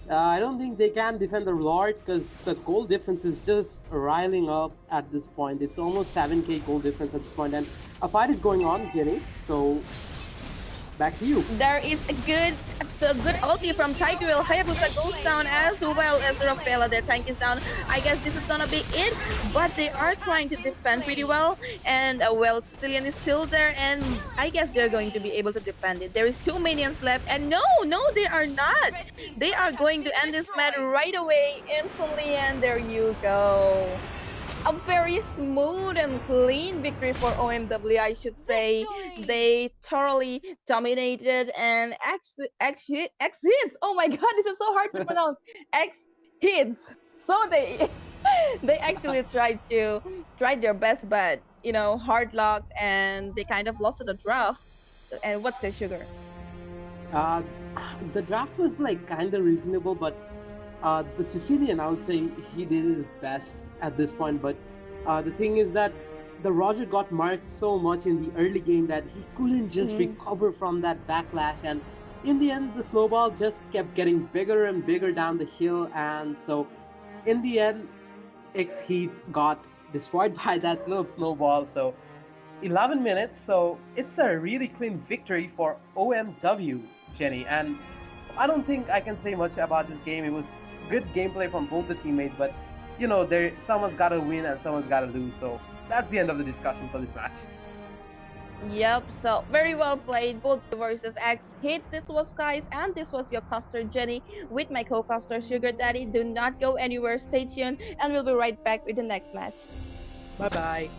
Speaker 6: I don't think they can defend the Lord because the goal difference is just riling up at this point. It's almost 7k goal difference at this point, and a fight is going on, Jenny. So back to you.
Speaker 1: There is a good ulti from Tigreal. Hayabusa goes down as well as Rafaela. Their tank is down. I guess this is gonna be it, but they are trying to defend pretty well. And well, Sicilian is still there, and I guess they're going to be able to defend it. There is 2 minions left, and no, they are not. They are going to end this match right away, instantly, and there you go. A very smooth and clean victory for OMW, I should say. They thoroughly dominated, and xHEaTez. Oh my god, this is so hard to pronounce. xHEaTez. So they actually tried their best, but you know, hard luck, and they kind of lost to the draft. And what's the sugar?
Speaker 6: The draft was like kind of reasonable, but the Sicilian, I would say he did his best at this point. But the thing is that the Roger got marked so much in the early game that he couldn't just recover from that backlash, and in the end the snowball just kept getting bigger and bigger down the hill, and so in the end xHEaTez got destroyed by that little snowball. So 11 minutes, so it's a really clean victory for OMW, Jenny. And I don't think I can say much about this game. It was good gameplay from both the teammates, but you know, someone's got to win and someone's got to lose. So that's the end of the discussion for this match.
Speaker 1: Yep, so very well played, both versus xHEaTez. This was guys, and this was your caster Jenny with my co-caster Sugar Daddy. Do not go anywhere, stay tuned, and we'll be right back with the next match.
Speaker 6: Bye bye.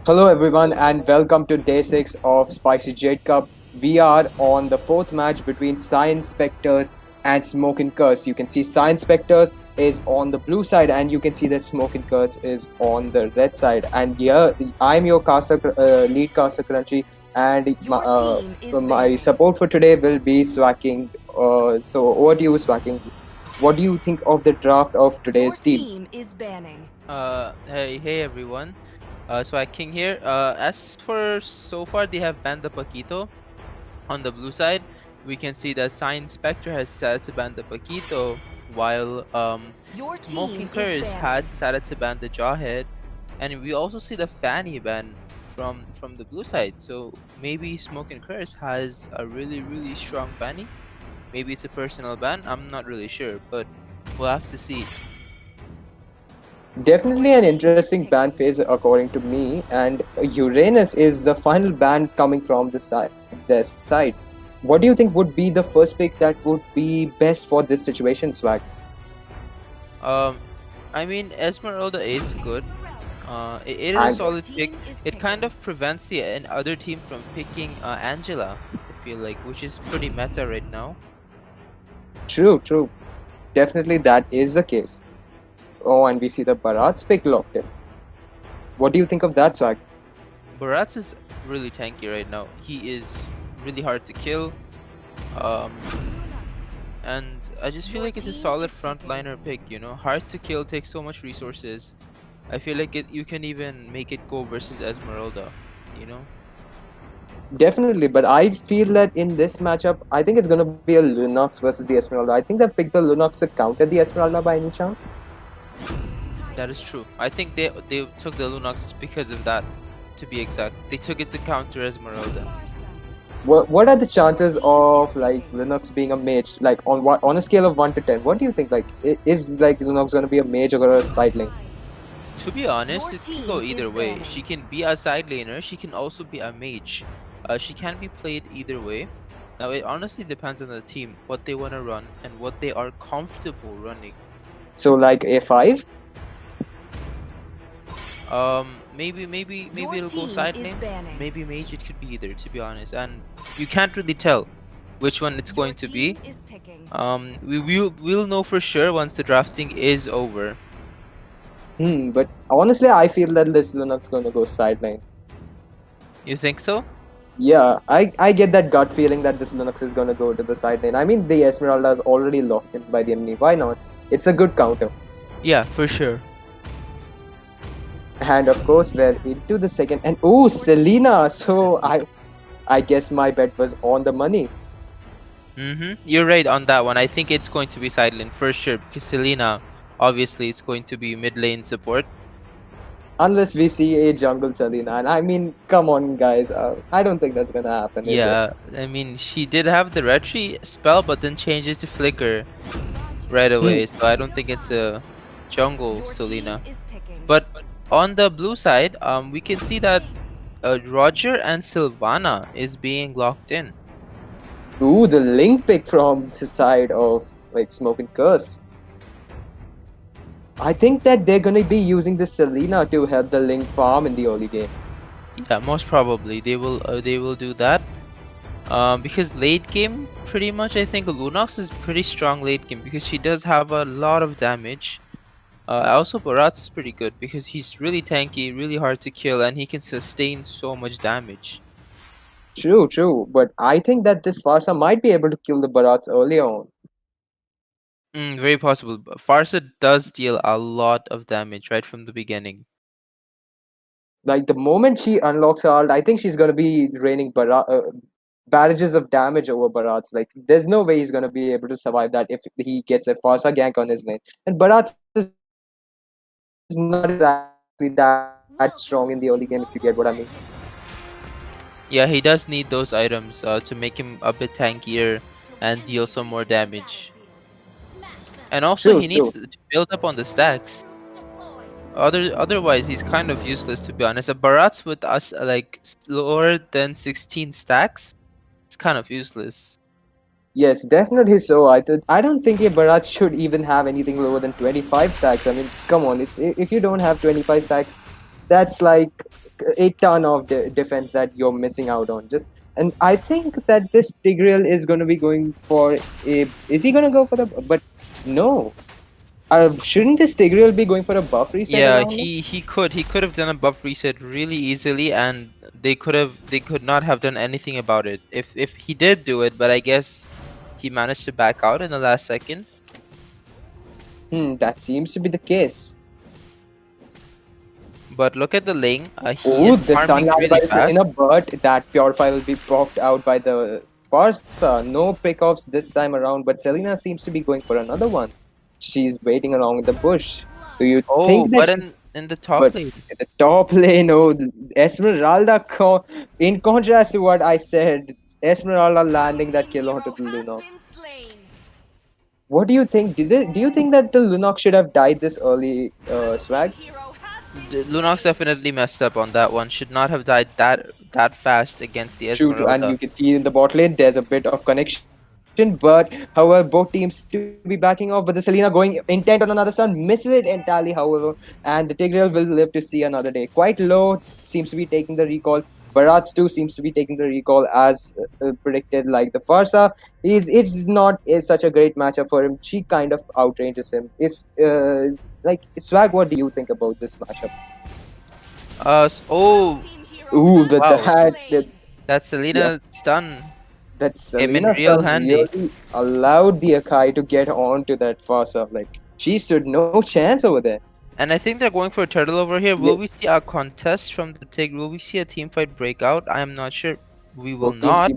Speaker 7: Hello everyone and welcome to day 6 of Spicy Jade Cup. We are on the 4th match between Cyan Spectres and Smokin Curse. You can see Cyan Spectre is on the blue side and you can see that Smokin Curse is on the red side. And yeah, I'm your lead caster Crunchy, and my support for today will be Swacking. So over to you, Swacking. What do you think of the draft of today's teams?
Speaker 5: Team is banning.
Speaker 8: Hey everyone. King here. As for so far, they have banned the Paquito. On the blue side, we can see that Cyan Spectre has decided to ban the Paquito, while
Speaker 5: Your
Speaker 8: Smokin
Speaker 5: team
Speaker 8: Curse
Speaker 5: is
Speaker 8: has
Speaker 5: banning.
Speaker 8: decided to ban the Jawhead, and we also see the Fanny ban from the blue side. So maybe Smokin Curse has a really strong Fanny. Maybe it's a personal ban. I'm not really sure, but we'll have to see.
Speaker 7: Definitely an interesting ban phase according to me, and Uranus is the final ban coming from the side. What do you think would be the first pick that would be best for this situation, Swag?
Speaker 8: I mean, Esmeralda is good. It is a solid pick. It kind of prevents the other team from picking Angela, I feel like, which is pretty meta right now.
Speaker 7: True. Definitely that is the case. Oh, and we see the Bharat's pick locked in. What do you think of that, Swag?
Speaker 8: Bharat is really tanky right now. He is really hard to kill. And I just feel like it's a solid frontliner pick, you know. Hard to kill, takes so much resources. I feel like you can even make it go versus Esmeralda, you know.
Speaker 7: Definitely, but I feel that in this matchup, I think it's going to be a Lunox versus the Esmeralda. I think they picked the Lunox to counter the Esmeralda by any chance.
Speaker 8: That is true. I think they took the Lunox because of that, to be exact. They took it to counter Esmeralda.
Speaker 7: What are the chances of like Lunox being a mage? Like on a scale of 1 to 10, what do you think? Like is like Lunox going to be a mage or a side lane?
Speaker 8: To be honest, it can go
Speaker 5: team
Speaker 8: either
Speaker 5: is
Speaker 8: way.
Speaker 5: banning.
Speaker 8: She can be a side laner. She can also be a mage. She can be played either way. Now it honestly depends on the team, what they want to run and what they are comfortable running.
Speaker 7: So like A5?
Speaker 8: Maybe
Speaker 5: Your
Speaker 8: it'll go
Speaker 5: team
Speaker 8: side
Speaker 5: is
Speaker 8: lane.
Speaker 5: banning.
Speaker 8: Maybe mage. It could be either, to be honest. And you can't really tell which one it's going to be.
Speaker 5: Is picking.
Speaker 8: We'll know for sure once the drafting is over.
Speaker 7: But honestly, I feel that this Lunox going to go side lane.
Speaker 8: You think so?
Speaker 7: Yeah, I get that gut feeling that this Lunox is going to go to the side lane. I mean, the Esmeralda is already locked in by the enemy. Why not? It's a good counter.
Speaker 8: Yeah, for sure.
Speaker 7: And of course, we're into the second. And oh, Selena! So I guess my bet was on the money.
Speaker 8: You're right on that one. I think it's going to be side lane for sure because Selena, obviously, it's going to be mid lane support.
Speaker 7: Unless we see a jungle Selena. And I mean, come on, guys. I don't think that's gonna happen.
Speaker 8: Yeah, I mean, she did have the retry spell, but then changed it to flicker right away. So I don't think it's a jungle Selena. But on the blue side, we can see that Roger and Sylvana is being locked in.
Speaker 7: Ooh, the link pick from the side of like Smokin Curse. I think that they're gonna be using the Selena to help the link farm in the early game.
Speaker 8: Yeah, most probably they will do that. Because late game, pretty much, I think Lunox is pretty strong late game because she does have a lot of damage. Also, Bharat is pretty good because he's really tanky, really hard to kill, and he can sustain so much damage.
Speaker 7: True. But I think that this Farsa might be able to kill the Bharats early on.
Speaker 8: Very possible. Farsa does deal a lot of damage right from the beginning.
Speaker 7: Like the moment she unlocks her ult, I think she's gonna be raining barrages of damage over Bharat's. Like there's no way he's gonna be able to survive that if he gets a Farsa gank on his lane. And Bharat is not exactly that strong in the early game, if you get what I mean.
Speaker 8: Yeah, he does need those items to make him a bit tankier and deal some more damage. And also he needs to build up on the stacks. Otherwise he's kind of useless, to be honest. A Bharat's with us like lower than 16 stacks, it's kind of useless.
Speaker 7: Yes, definitely so. I don't think a Bharat should even have anything lower than 25 stacks. I mean, come on, if you don't have 25 stacks, that's like a ton of defense that you're missing out on. And I think that this Tigreal is going to be going for a. Is he going to go for the? But no. Shouldn't this Tigreal be going for a buff reset?
Speaker 8: Yeah,
Speaker 7: around him?
Speaker 8: he could have done a buff reset really easily, and they could not have done anything about it if he did do it. But I guess he managed to back out in the last second.
Speaker 7: That seems to be the case.
Speaker 8: But look at the Ling. He
Speaker 7: Oh,
Speaker 8: is
Speaker 7: the
Speaker 8: farming
Speaker 7: stun
Speaker 8: really
Speaker 7: is
Speaker 8: fast.
Speaker 7: in a but that Purify will be poked out by the Farsa. No pickoffs this time around, but Selena seems to be going for another one. She's waiting along in the bush. Do you
Speaker 8: Oh,
Speaker 7: think that
Speaker 8: but in the top
Speaker 7: but
Speaker 8: lane.
Speaker 7: in the top lane, Esmeralda, in contrast to what I said, Esmeralda landing that kill onto the Lunox. What do you think? Do you think that the Lunox should have died this early, Swag?
Speaker 8: Lunox definitely messed up on that one. Should not have died that fast against the
Speaker 7: True,
Speaker 8: Esmeralda.
Speaker 7: and you can see in the bot lane there's a bit of connection. But however, both teams to be backing off. But the Selena going intent on another stun, misses it entirely, however, and the Tigreal will live to see another day. Quite low, seems to be taking the recall. Barats too seems to be taking the recall as predicted. Like the Farsa, it's not such a great matchup for him. She kind of outranges him. It's like Swag. What do you think about this matchup? Ooh,
Speaker 8: Wow. That Selena stun.
Speaker 7: That
Speaker 8: Came in
Speaker 7: Selena
Speaker 8: real handy.
Speaker 7: really allowed the Akai to get onto that Farsa. Like she stood no chance over there.
Speaker 8: And I think they're going for a turtle over here. Will we see a contest from the Tig? Will we see a team fight breakout? I am not sure. We will not.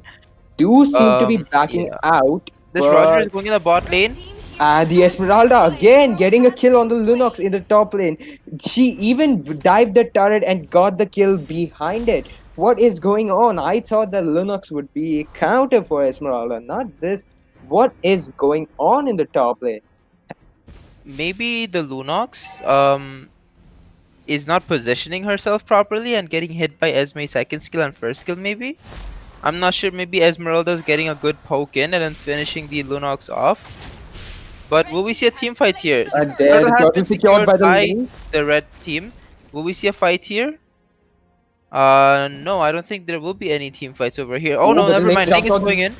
Speaker 7: Do seem to be backing
Speaker 8: yeah.
Speaker 7: out.
Speaker 8: This
Speaker 7: but-
Speaker 8: Roger is going in the bot lane.
Speaker 7: And the Esmeralda again getting a kill on the Lunox in the top lane. She even dived the turret and got the kill behind it. What is going on? I thought that Lunox would be a counter for Esmeralda, not this. What is going on in the top lane?
Speaker 8: Maybe the Lunox is not positioning herself properly and getting hit by Esme's second skill and first skill maybe. I'm not sure. Maybe Esmeralda's getting a good poke in and then finishing the Lunox off. But will we see a team fight here?
Speaker 7: And there, the turtle secured by the lane.
Speaker 8: The red team. Will we see a fight here? No, I don't think there will be any team fights over here. Oh no,
Speaker 7: but the
Speaker 8: never
Speaker 7: Ling
Speaker 8: mind. Ling is
Speaker 7: jumped on
Speaker 8: going in.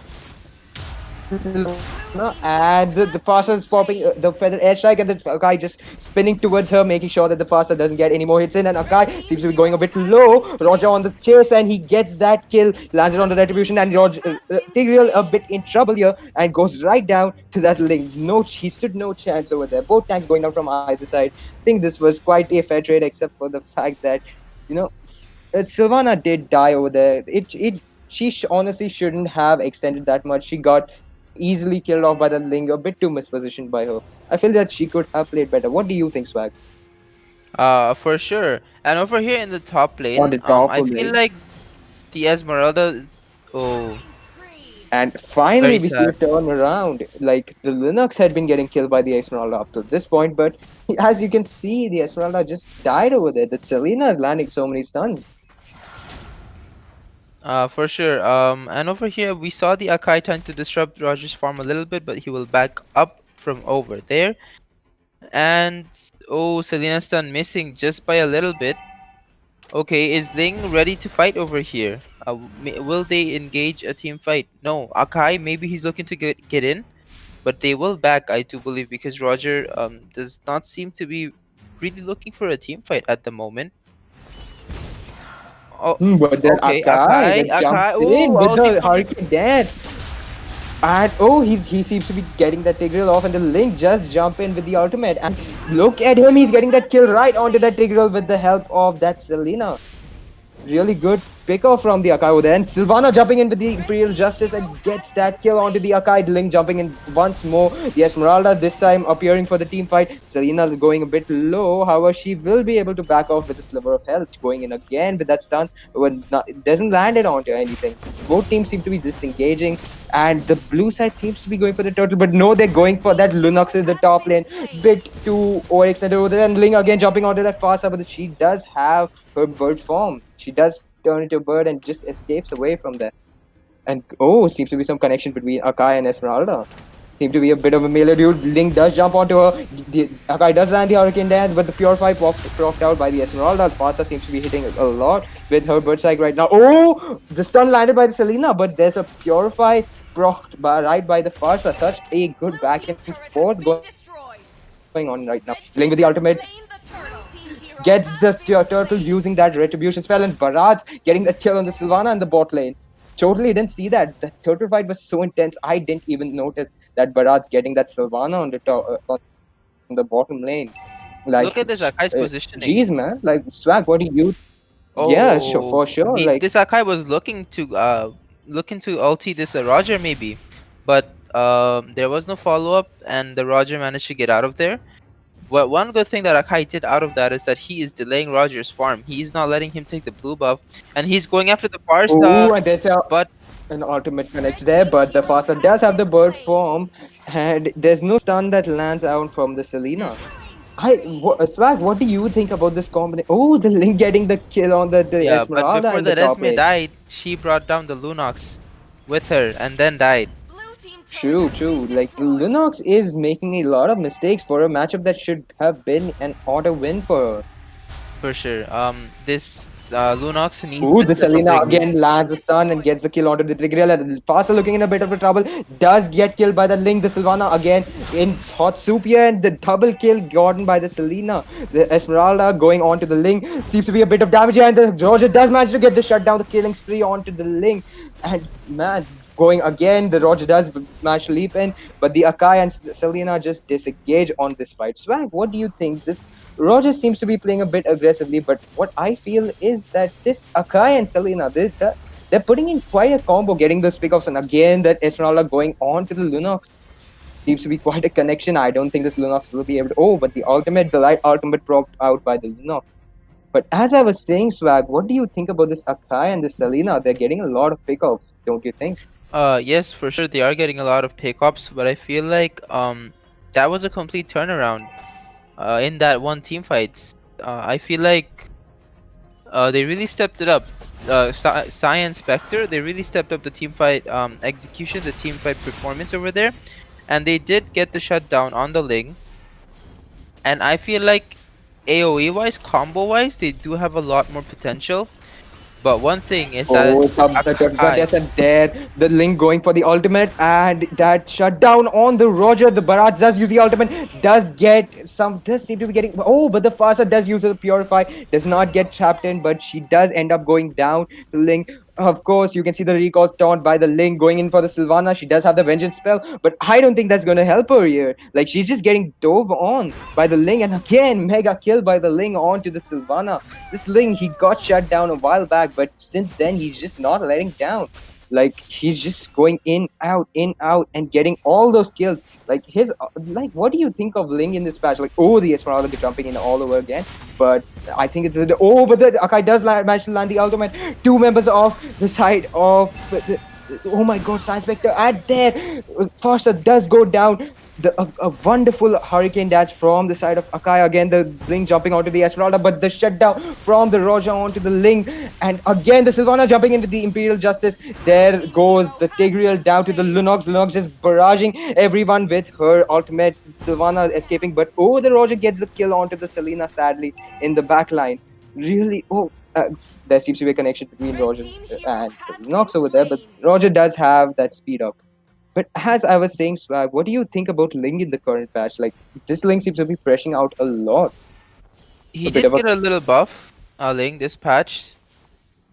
Speaker 7: No, and the Farsa is popping the feather airstrike, and the Akai just spinning towards her, making sure that the Farsa doesn't get any more hits in. And Akai seems to be going a bit low. Roger on the chase, and he gets that kill, lands it on the retribution, and Roger Tigreal a bit in trouble here and goes right down to that Link. No, he stood no chance over there. Both tanks going down from either side. I think this was quite a fair trade, except for the fact that Sylvana did die over there. She honestly shouldn't have extended that much. She got easily killed off by the Ling, a bit too mispositioned by her. I feel that she could have played better. What do you think, Swag?
Speaker 8: For sure. And over here in the top lane,
Speaker 7: On the top
Speaker 8: I
Speaker 7: of
Speaker 8: feel
Speaker 7: lane.
Speaker 8: like the Esmeralda. Oh,
Speaker 7: And finally,
Speaker 8: Very
Speaker 7: we see a
Speaker 8: sad.
Speaker 7: turn around. Like the Linux had been getting killed by the Esmeralda up to this point, but as you can see, the Esmeralda just died over there. That Selena is landing so many stuns.
Speaker 8: for sure. And over here we saw the Akai trying to disrupt Roger's farm a little bit, but he will back up from over there. And oh, Selena's stun missing just by a little bit. Okay, is Ling ready to fight over here? Will they engage a team fight? No, Akai maybe he's looking to get in, but they will back, I do believe, because Roger does not seem to be really looking for a team fight at the moment. Oh,
Speaker 7: But then
Speaker 8: okay,
Speaker 7: Akai that jumped in with
Speaker 8: he-
Speaker 7: the Hurricane Dance. And he seems to be getting that Tigreal off, and the Link just jump in with the ultimate. And look at him, he's getting that kill right onto that Tigreal with the help of that Selena. Really good pick off from the Akai over there. And Sylvana jumping in with the Imperial Justice and gets that kill onto the Akai. Link jumping in once more. The Esmeralda this time appearing for the team fight. Selena going a bit low. However, she will be able to back off with a sliver of health. Going in again with that stun. But it doesn't land it onto anything. Both teams seem to be disengaging. And the blue side seems to be going for the turtle. But no, they're going for that Lunox in the top lane. Bit too overextended over there. And Ling again jumping onto that Farsa. But she does have her bird form. She does turn into a bird and just escapes away from there. And seems to be some connection between Akai and Esmeralda. Seemed to be a bit of a melee dude. Link does jump onto her. Akai does land the Hurricane Dance, but the Purify procced out by the Esmeralda. Fasa seems to be hitting a lot with her Bird Strike right now. Oh! The stun landed by the Selena, but there's a Purify procced right by the Farsa. Such a good back and forth going on right now. Link with the ultimate. Gets the turtle using that retribution spell, and Barad's getting the kill on the Sylvana and the bot lane. Totally didn't see that. The turtle fight was so intense. I didn't even notice that Barad's getting that Sylvana on the top, on the bottom lane. Like,
Speaker 8: look at this Akai's positioning.
Speaker 7: Jeez, man. Like, Swag, what do you?
Speaker 8: Oh,
Speaker 7: yeah, sure, for sure. Like
Speaker 8: this Akai was looking to ulti this Roger maybe, but there was no follow up, and the Roger managed to get out of there. Well, one good thing that Akai did out of that is that he is delaying Roger's farm. He's not letting him take the blue buff, and he's going after the Farsa.
Speaker 7: Ooh, and there's an ultimate connect there, but the Farsa does have the bird form, and there's no stun that lands out from the Selena. Swag, what do you think about this combination? Oh, the Link getting the kill on the Esmeralda.
Speaker 8: But before
Speaker 7: and
Speaker 8: the
Speaker 7: top
Speaker 8: Esme
Speaker 7: lane.
Speaker 8: died, she brought down the Lunox with her and then died.
Speaker 7: True. Like, Lunox is making a lot of mistakes for a matchup that should have been an auto win for her.
Speaker 8: For sure. This Lunox needs.
Speaker 7: Ooh, the Selena again lands the stun and gets the kill onto the Tigreal. And Fasa looking in a bit of a trouble. Does get killed by the Link. The Sylvana again in hot soup here, and the double kill gotten by the Selena. The Esmeralda going on to the Link. Seems to be a bit of damage here, and the Roger does manage to get the shutdown, the killing spree onto the Link. And man, going again, the Roger does manage to leap in, but the Akai and Selena just disengage on this fight. Swag, what do you think? This Roger seems to be playing a bit aggressively, but what I feel is that this Akai and Selena, they're putting in quite a combo, getting those pickoffs, and again that Esmeralda going on to the Lunox. Seems to be quite a connection. I don't think this Lunox will be able to... Oh, but the light ultimate propped out by the Lunox. But as I was saying, Swag, what do you think about this Akai and the Selena? They're getting a lot of pickoffs, don't you think?
Speaker 8: Yes, for sure they are getting a lot of pickups, but I feel like that was a complete turnaround in that one team fights. I feel like they really stepped it up. Cyan, Spectre, they really stepped up the team fight execution, the team fight performance over there, and they did get the shutdown on the Ling. And I feel like AoE wise, combo wise, they do have a lot more potential. But one thing is that the Link going for the ultimate, and that shutdown on the Roger. The Barat does use the ultimate, does seem to be getting... Oh, but the Farsa does use the Purify, does not get trapped in, but she does end up going down. The Link, of course, you can see the recall taunt by the Link going in for the Sylvana. She does have the Vengeance spell, but I don't think that's going to help her here. Like, she's just getting dove on by the Link, and again, mega kill by the Link onto the Sylvana. This Link, he got shut down a while back, but since then, he's just not letting down. Like, he's just going in, out, and getting all those kills. Like, what do you think of Ling in this patch? Like, oh, the Esmeralda jumping in all over again. But I think it's... Oh, but the Akai does manage to land the ultimate. Two members of the side of... Oh my god, Science Spectre. And there, Farsa does go down. A wonderful Hurricane Dash from the side of Akai. Again, the Link jumping onto the Esmeralda, but the shutdown from the Roger onto the Link. And again, the Sylvana jumping into the Imperial Justice. There goes the Tigreal down to the Lunox. Lunox just barraging everyone with her ultimate. Sylvana escaping, but oh, the Roger gets the kill onto the Selena, sadly, in the back line. Really, there seems to be a connection between Roger and the Lunox over there, but Roger does have that speed up. But as I was saying, Swag, what do you think about Ling in the current patch? Like, this Ling seems to be pressing out a lot. He did get a little buff, Ling, this patch.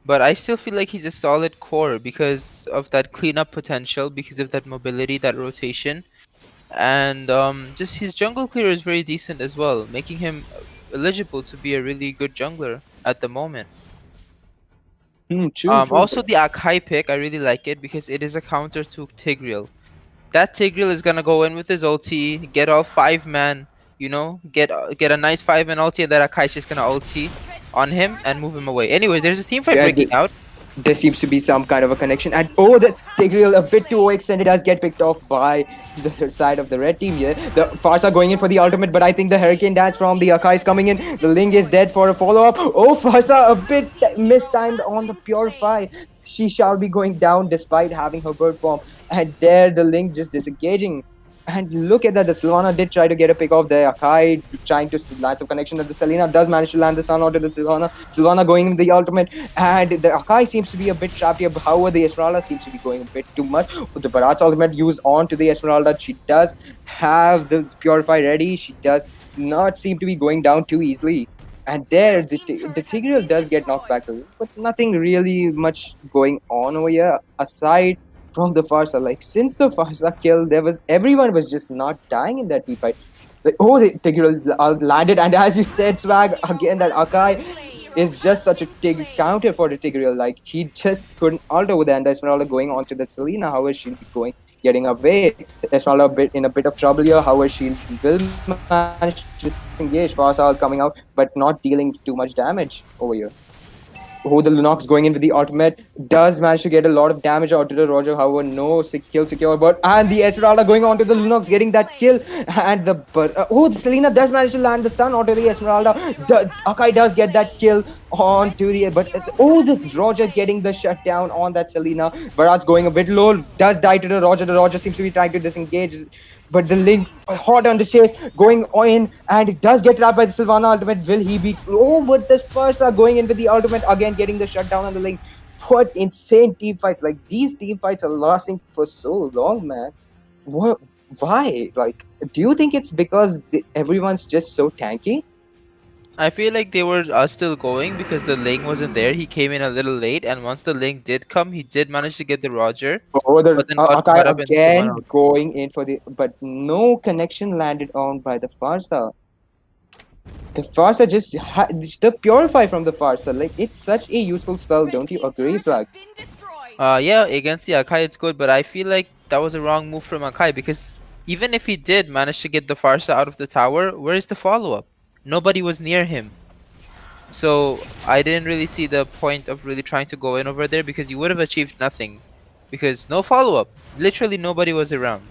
Speaker 8: But I still feel like he's a solid core because of that cleanup potential, because of that mobility, that rotation. And just his jungle clear is very decent as well, making him eligible to be a really good jungler at the moment.
Speaker 7: True.
Speaker 8: Also, the Akai pick, I really like it because it is a counter to Tigreal. That Tigreal is gonna go in with his ulti, get all 5-man, you know, get a nice 5-man ulti, and then Akai's just gonna ulti on him and move him away. Anyway, there's a team fight breaking out.
Speaker 7: There seems to be some kind of a connection, and oh, the Tigreal a bit too overextended does get picked off by the side of the red team here. The Farsa going in for the ultimate, but I think the Hurricane Dance from the Akai is coming in. The Ling is dead for a follow-up. Oh, Farsa a bit mistimed on the Purify. She shall be going down despite having her bird form, and there the Ling just disengaging. And look at that, the Sylvana did try to get a pick off there. Akai trying to land some connection, that the Selena does manage to land the stun onto the Sylvana. Sylvana going in the ultimate, and the Akai seems to be a bit trapped here. However, the Esmeralda seems to be going a bit too much. With the Bharat's ultimate used onto the Esmeralda, she does have the Purify ready. She does not seem to be going down too easily. And there, the Tigreal does get knocked back a little, but nothing really much going on over here aside from the Farsa. Like, since the Farsa kill, everyone was just not dying in that team fight. Like, oh, the Tigreal landed, and as you said, Swag, again, that Akai is just such a counter for the Tigreal. Like, he just couldn't ult over there, and the Esmeralda going on to that Selena. How is she getting away? Esmeralda in a bit of trouble here. However, she will manage to disengage. Farsa coming out, but not dealing too much damage over here. Oh, the Lunox going in with the ultimate does manage to get a lot of damage out to the Roger. However, no kill secure, but and the Esmeralda going on to the Lunox getting that kill, and the Selena does manage to land the stun onto the Esmeralda. The Akai does get that kill onto the this Roger getting the shutdown on that Selena. Bharat's going a bit low, does die to the Roger. The Roger seems to be trying to disengage, but the Link hot on the chase, going in, and it does get trapped by the Sylvana ultimate. Will he be? Oh, but the Spurs are going in with the ultimate again, getting the shutdown on the Link. What insane team fights! Like, these team fights are lasting for so long, man. What? Why? Like, do you think it's because everyone's just so tanky?
Speaker 8: I feel like they were still going because the Ling wasn't there. He came in a little late, and once the Ling did come, he did manage to get the Roger.
Speaker 7: Oh, the
Speaker 8: but then got
Speaker 7: Akai
Speaker 8: caught up in
Speaker 7: again
Speaker 8: someone else.
Speaker 7: going in for the, but no connection landed on by the Farsa. The Farsa just the Purify from the Farsa, like, it's such a useful spell. Don't you agree, Swag?
Speaker 8: Yeah, against the Akai it's good, but I feel like that was a wrong move from Akai because even if he did manage to get the Farsa out of the tower, where is the follow-up? Nobody was near him. So I didn't really see the point of really trying to go in over there because you would have achieved nothing. Because no follow-up. Literally nobody was around.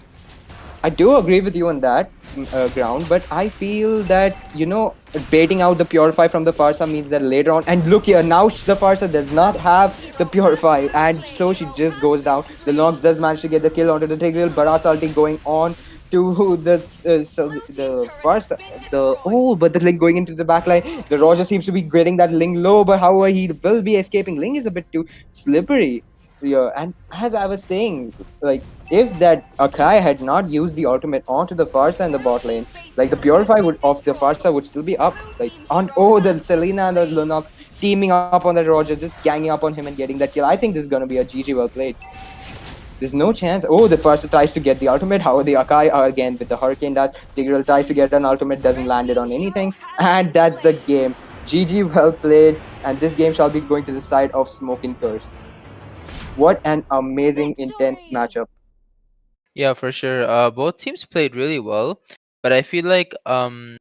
Speaker 7: I do agree with you on that ground, but I feel that, baiting out the Purify from the Farsa means that later on, and look here, now the Farsa does not have the Purify, and so she just goes down. The Nox does manage to get the kill onto the Tigreal. Bharat's ulti going on to the Farsa. But the Link going into the backline. The Roger seems to be getting that Link low, but however, he will be escaping. Link is a bit too slippery. Yeah, and as I was saying, like, if that Akai had not used the ultimate onto the Farsa in the bot lane, like, the Purify of the Farsa would still be up. Like, the Selena and the Lunox teaming up on that Roger, just ganging up on him and getting that kill. I think this is gonna be a GG well played. There's no chance. The Farsa tries to get the ultimate. However, the Akai again with the Hurricane Dash. Tigreal tries to get an ultimate, doesn't land it on anything, and that's the game. GG well played, and this game shall be going to the side of Smokin Curse. What an amazing, intense matchup.
Speaker 8: Yeah, for sure. Both teams played really well, but I feel like that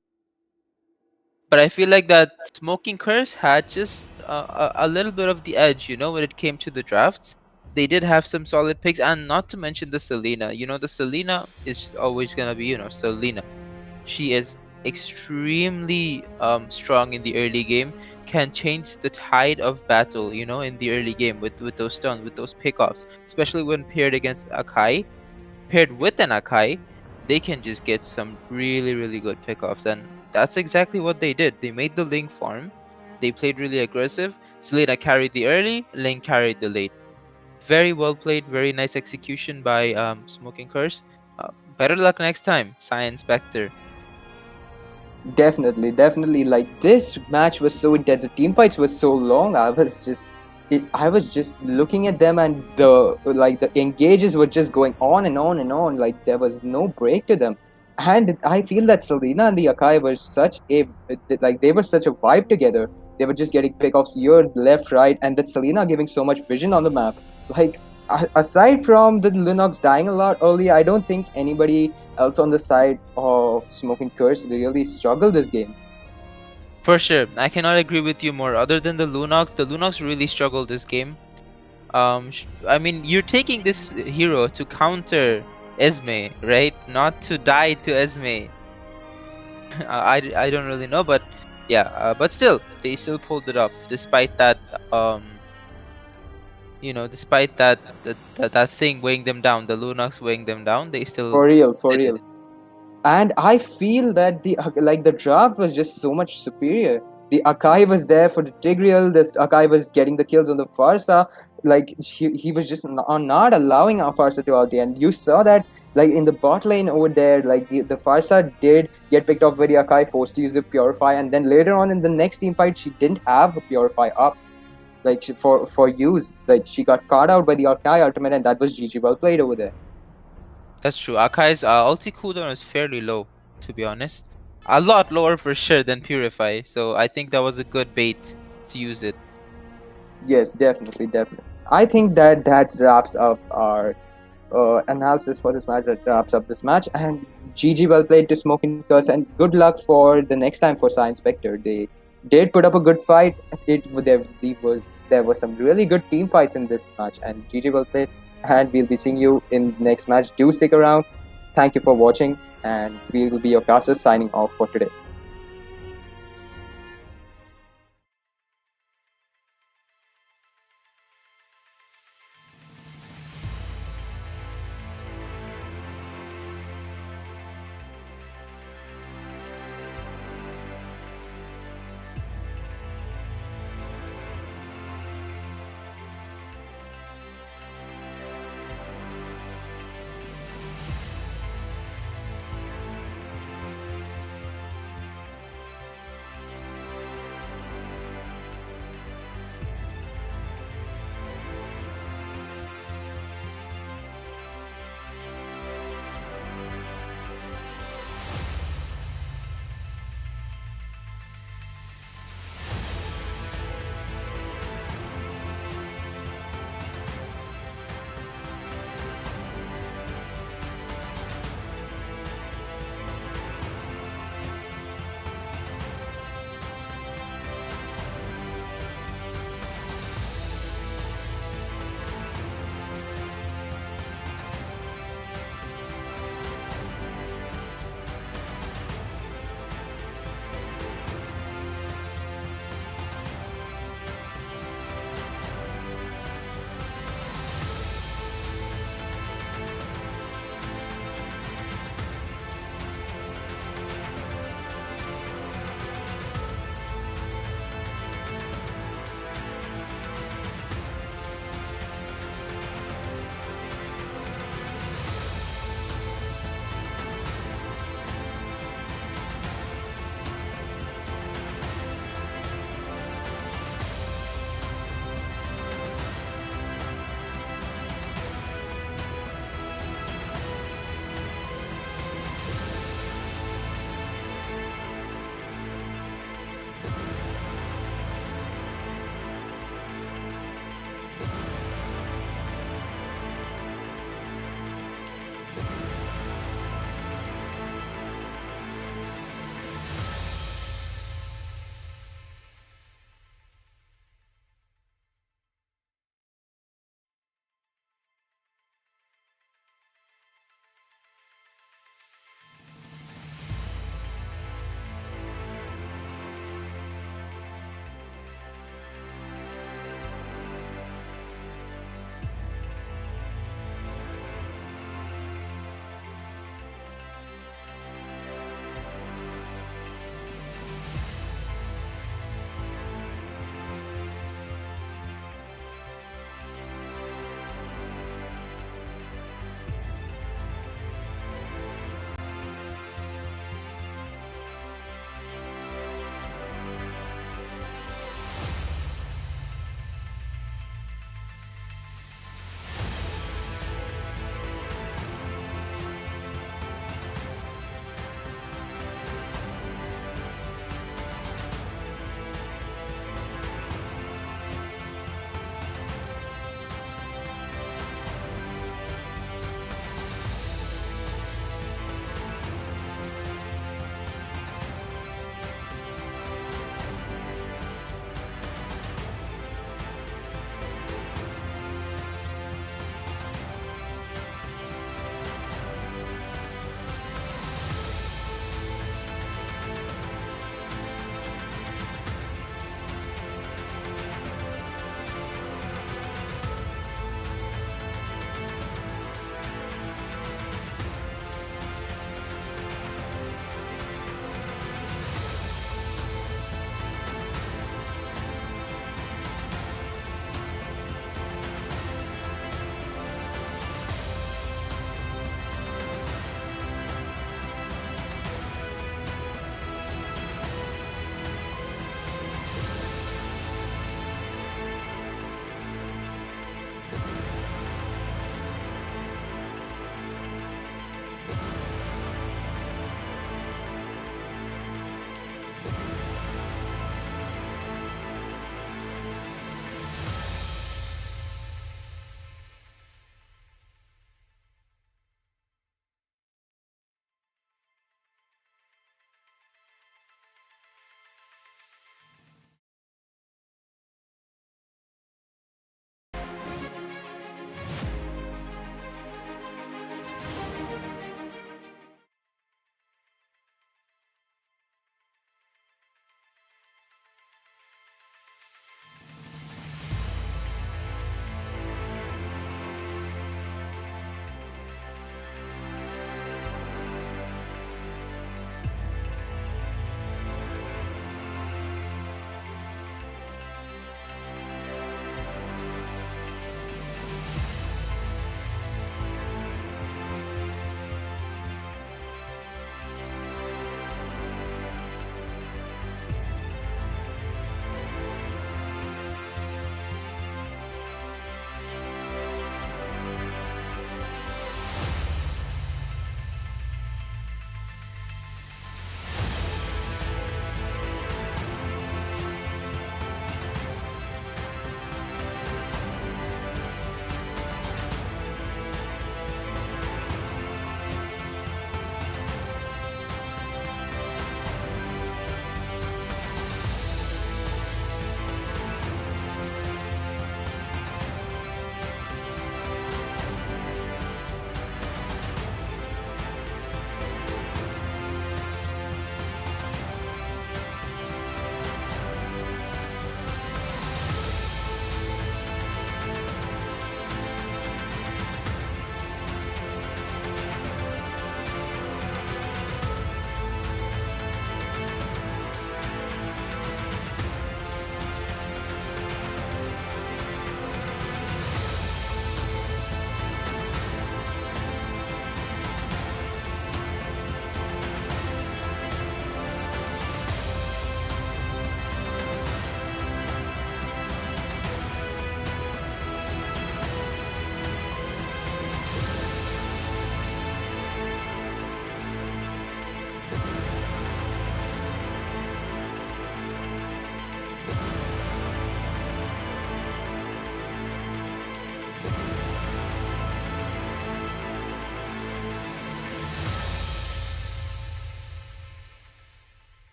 Speaker 8: Smokin Curse had just a little bit of the edge, when it came to the drafts. They did have some solid picks, and not to mention the Selena. The Selena is always gonna be, Selena. She is extremely strong in the early game, can change the tide of battle, in the early game with those stuns, with those pickoffs, especially when paired against Akai. Paired with an Akai, they can just get some really, really good pickoffs, and that's exactly what they did. They made the Link farm, they played really aggressive. Selena carried the early, Link carried the late. Very well played, very nice execution by Smokin Curse. Better luck next time, Cyan, Spectre.
Speaker 7: Definitely. Like, this match was so intense. The team fights were so long. I was just looking at them, and the engages were just going on and on and on. Like, there was no break to them. And I feel that Selena and the Akai were such a vibe together. They were just getting pickoffs here, left, right, and that Selena giving so much vision on the map. Like, aside from the Lunox dying a lot early, I don't think anybody else on the side of Smokin Curse really struggled this game.
Speaker 8: For sure, I cannot agree with you more. Other than the Lunox really struggled this game. I mean, you're taking this hero to counter Esme, right? Not to die to Esme. I don't really know, but yeah, but still, they still pulled it off despite that you know, despite that thing weighing them down, the Lunox weighing them down, they still
Speaker 7: For
Speaker 8: did
Speaker 7: real.
Speaker 8: it.
Speaker 7: And I feel that the draft was just so much superior. The Akai was there for the Tigreal. The Akai was getting the kills on the Farsa. Like he was just not allowing our Farsa to out the end. You saw that like in the bot lane over there. Like the Farsa did get picked off by the Akai, forced to use the Purify, and then later on in the next team fight, she didn't have a Purify up. Like for use, like she got caught out by the Akai ultimate, and that was GG well played over there.
Speaker 8: That's true. Akai's ulti cooldown is fairly low, to be honest. A lot lower for sure than Purify. So I think that was a good bait to use it.
Speaker 7: Yes, definitely. I think that wraps up our analysis for this match. That wraps up this match. And GG well played to Smokin Curse, and good luck for the next time for Cyan Spectre. They did put up a good fight. There were some really good team fights in this match, and GG well played. And we'll be seeing you in the next match. Do stick around. Thank you for watching, and we will be your casters signing off for today.